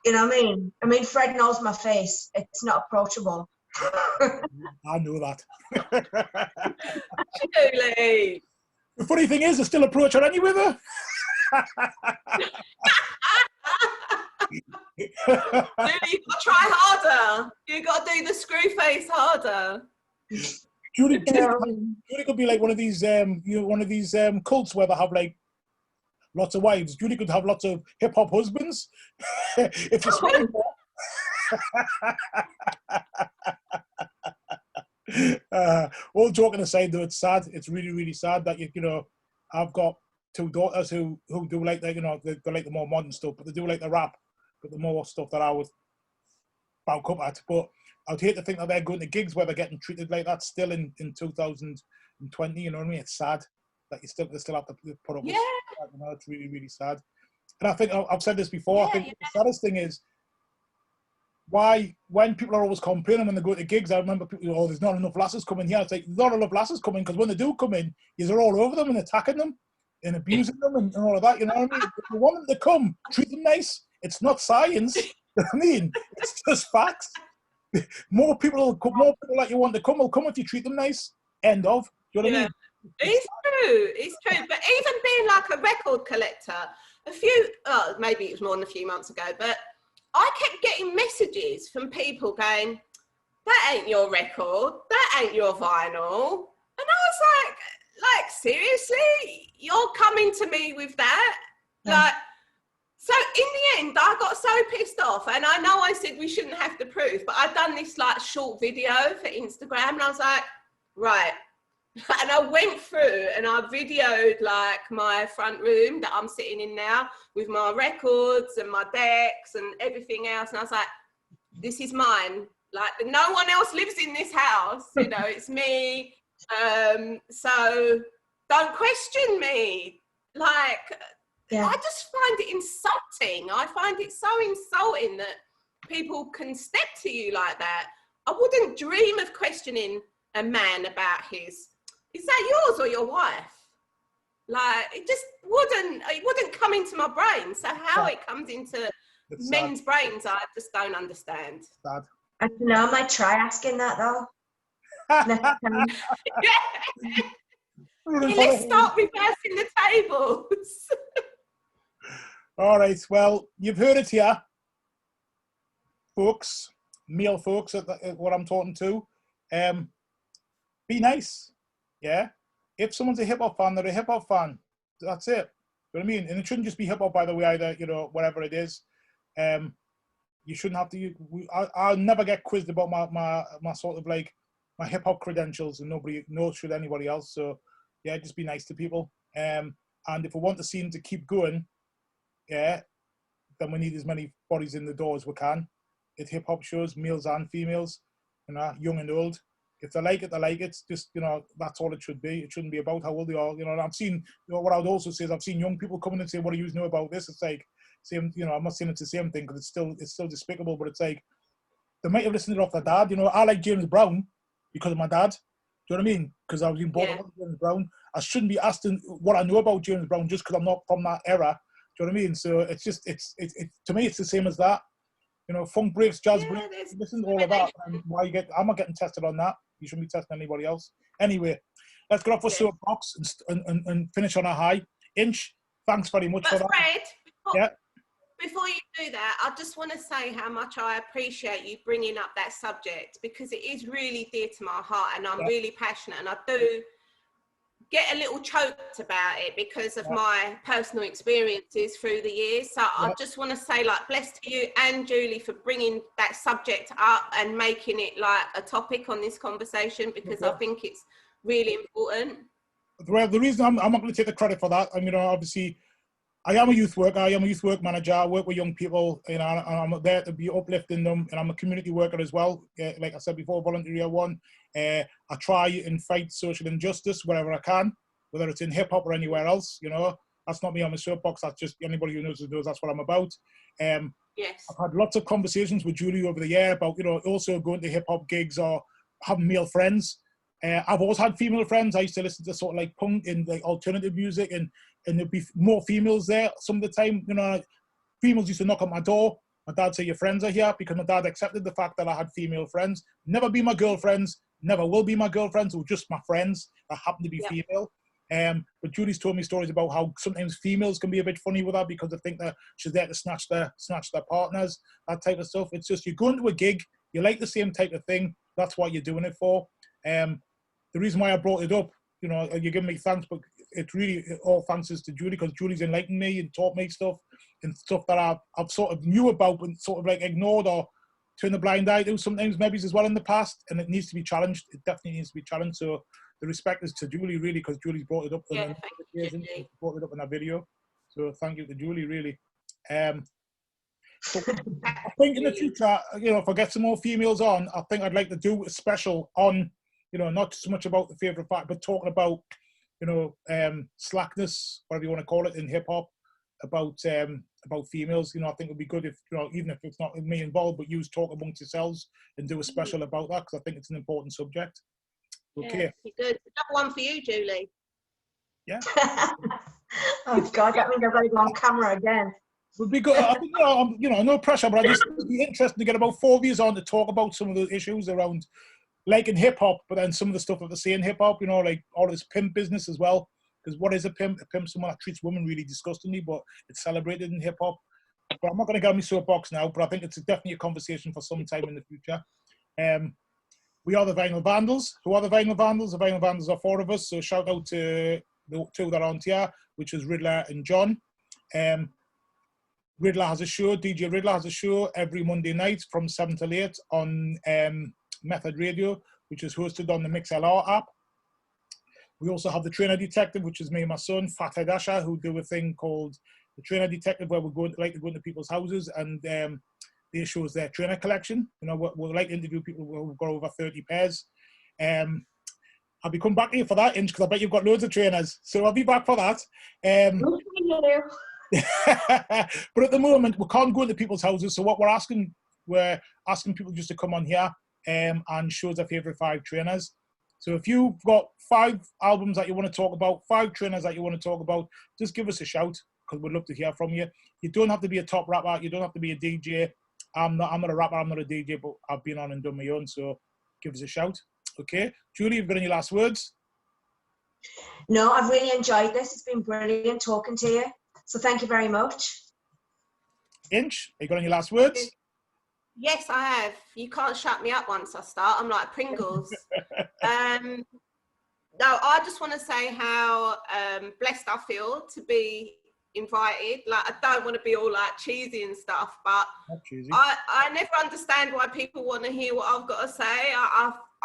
you know what I mean? I mean, Fred knows my face. It's not approachable. I know that. Jooli. The funny thing is, I still approach her anyway, though. Jooli, you got to try harder. You got to do the screw face harder. Jooli could be like one of these, cults where they have like lots of wives. Jooli could have lots of hip hop husbands. If you all joking aside, though, it's sad. It's really, really sad that you know, I've got two daughters who do like the, you know, they like the more modern stuff, but they do like the rap, but the more stuff that I would back up at. But I'd hate to think that they're going to gigs where they're getting treated like that still in 2020. You know what I mean? It's sad that they still have to put up with that. You know, it's really, really sad. And I think I've said this before. I think the saddest thing is why, when people are always complaining when they go to gigs, I remember people, oh, there's not enough lasses coming here. It's like, there's not enough lasses coming, because when they do come in, you're all over them and attacking them and abusing them and all of that. You know what I mean? If you want them to come, treat them nice. It's not science. You know what I mean? It's just facts. More people that you want to come will come if you treat them nice. End of. Do you know what I mean? It's true. But even being like a record collector, maybe it was more than a few months ago, but I kept getting messages from people going, that ain't your record, that ain't your vinyl. And I was like, seriously? You're coming to me with that? Like, so in the end, I got so pissed off, and I know I said we shouldn't have the proof, but I'd done this like short video for Instagram, and I was like, right. And I went through and I videoed like my front room that I'm sitting in now with my records and my decks and everything else. And I was like, this is mine. Like, no one else lives in this house, you know, it's me. So don't question me. Like, Yeah. I just find it insulting. I find it so insulting that people can step to you like that. I wouldn't dream of questioning a man about his, is that yours or your wife? Like, it wouldn't come into my brain. So how it comes into men's brains, I just don't understand. Sad. I don't know, I might try asking that though. Next time. Let's start reversing the tables. All right, well, you've heard it here, folks, male folks, what I'm talking to. Be nice, yeah? If someone's a hip-hop fan, they're a hip-hop fan. That's it. You know what I mean? And it shouldn't just be hip-hop, by the way, either, you know, whatever it is. You shouldn't have to, I'll never get quizzed about my sort of like, my hip-hop credentials, and nobody knows, should anybody else. So, yeah, just be nice to people. And if we want the scene to keep going, yeah, then we need as many bodies in the door as we can at hip-hop shows, males and females, you know, young and old. If they like it, they like it. Just, you know, that's all it should be. It shouldn't be about how old they are. You know, I've seen, you know, what I would also say is I've seen young people come in and say, what do you know about this? It's like, same, you know, I'm not saying it's the same thing because it's still despicable, but it's like, they might have listened to it off their dad. You know, I like James Brown because of my dad. Do you know what I mean? Because I was being brought up with James Brown. I shouldn't be asking what I know about James Brown just because I'm not from that era. Do you know what I mean? So it's just, it's to me, it's the same as that. You know, funk breaks, jazz breaks, listen to all of that. And I'm not getting tested on that. You shouldn't be testing anybody else. Anyway, let's get off the soapbox and finish on a high. Inch, thanks very much for that. Fred, before you do that, I just want to say how much I appreciate you bringing up that subject, because it is really dear to my heart, and I'm really passionate, and I do get a little choked about it because of my personal experiences through the years. So I just want to say, like, bless to you and Jooli for bringing that subject up and making it like a topic on this conversation, because I think it's really important. Well, the reason I'm not going to take the credit for that, I mean, obviously, I am a youth worker. I am a youth work manager. I work with young people, you know, and I'm there to be uplifting them. And I'm a community worker as well. Like I said before, volunteer one. I try and fight social injustice wherever I can, whether it's in hip hop or anywhere else. You know, that's not me on my soapbox. That's just anybody who knows that's what I'm about. I've had lots of conversations with Jooli over the year about, you know, also going to hip hop gigs or having male friends. I've always had female friends. I used to listen to sort of like punk and like alternative music, and there'd be more females there some of the time. You know, females used to knock on my door. My dad say, your friends are here, because my dad accepted the fact that I had female friends. Never be my girlfriends, never will be my girlfriends, or just my friends that happen to be female. But Jooli's told me stories about how sometimes females can be a bit funny with her because they think that she's there to snatch their partners, that type of stuff. It's just, you go into a gig, you like the same type of thing, that's what you're doing it for. The reason why I brought it up, you know, you give me thanks, but it's really all thanks is to Jooli, because Jooli's enlightened me and taught me stuff that I've sort of knew about and sort of like ignored or turned a blind eye to sometimes maybe as well in the past, and it needs to be challenged. It definitely needs to be challenged. So the respect is to Jooli, really, because Jooli's brought it up. Brought it up in a video. So thank you to Jooli, really. So I think in the future, you know, if I get some more females on, I think I'd like to do a special on, you know, not so much about the favourite fact, but talking about, you know, slackness, whatever you want to call it, in hip hop, about females. You know, I think it'd be good if, you know, even if it's not me involved, but you talk amongst yourselves and do a special about that, because I think it's an important subject. Okay. Yeah, good. Another one for you, Jooli. Yeah. Oh God, that means I've got to go on camera again. Would be good. I think, you know, no pressure, but I just think it'd be interesting to get about 4 of you on to talk about some of the issues around, like in hip hop, but then some of the stuff that they say in hip hop, you know, like all this pimp business as well. Because what is a pimp? A pimp's someone that treats women really disgustingly, but it's celebrated in hip hop. But I'm not going to get on my soapbox now, but I think it's definitely a conversation for some time in the future. We are the Vinyl Vandals. Who are the Vinyl Vandals? The Vinyl Vandals are 4 of us, so shout out to the 2 that aren't here, which is Riddler and John. Riddler has a show, DJ Riddler has a show every Monday night from 7 till 8 on Method Radio, which is hosted on the MixLR app. We also have the Trainer Detective, which is me and my son, Fathead Asher, who do a thing called the Trainer Detective, where we like to go into people's houses and they show us their trainer collection. You know, we'll like to interview people who've got over 30 pairs. I'll be coming back to you for that, Inch, because I bet you've got loads of trainers. So I'll be back for that. But at the moment, we can't go into people's houses. So what we're asking people just to come on here and show us their favourite 5 trainers. So if you've got 5 albums that you want to talk about, 5 trainers that you want to talk about, just give us a shout, because we'd love to hear from you. You don't have to be a top rapper. You don't have to be a DJ. I'm not a rapper. I'm not a DJ, but I've been on and done my own. So give us a shout. Okay. Jooli, you've got any last words? No, I've really enjoyed this. It's been brilliant talking to you. So thank you very much. Inch, have you got any last words? Yes, I have. You can't shut me up once I start. I'm like Pringles. No, I just want to say how blessed I feel to be invited. Like, I don't want to be all like cheesy and stuff, but I never understand why people want to hear what I've got to say.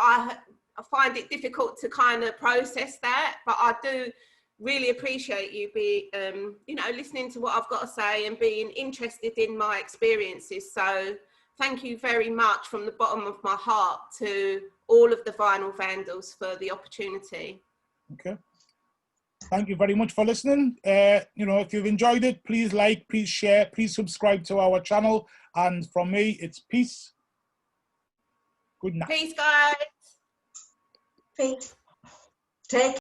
I find it difficult to kind of process that, but I do really appreciate you you know, listening to what I've got to say and being interested in my experiences. So thank you very much from the bottom of my heart to all of the Vinyl Vandals for the opportunity. Okay. Thank you very much for listening. You know, if you've enjoyed it, please like, please share, please subscribe to our channel. And from me, it's peace. Good night. Peace, guys. Peace. Take care.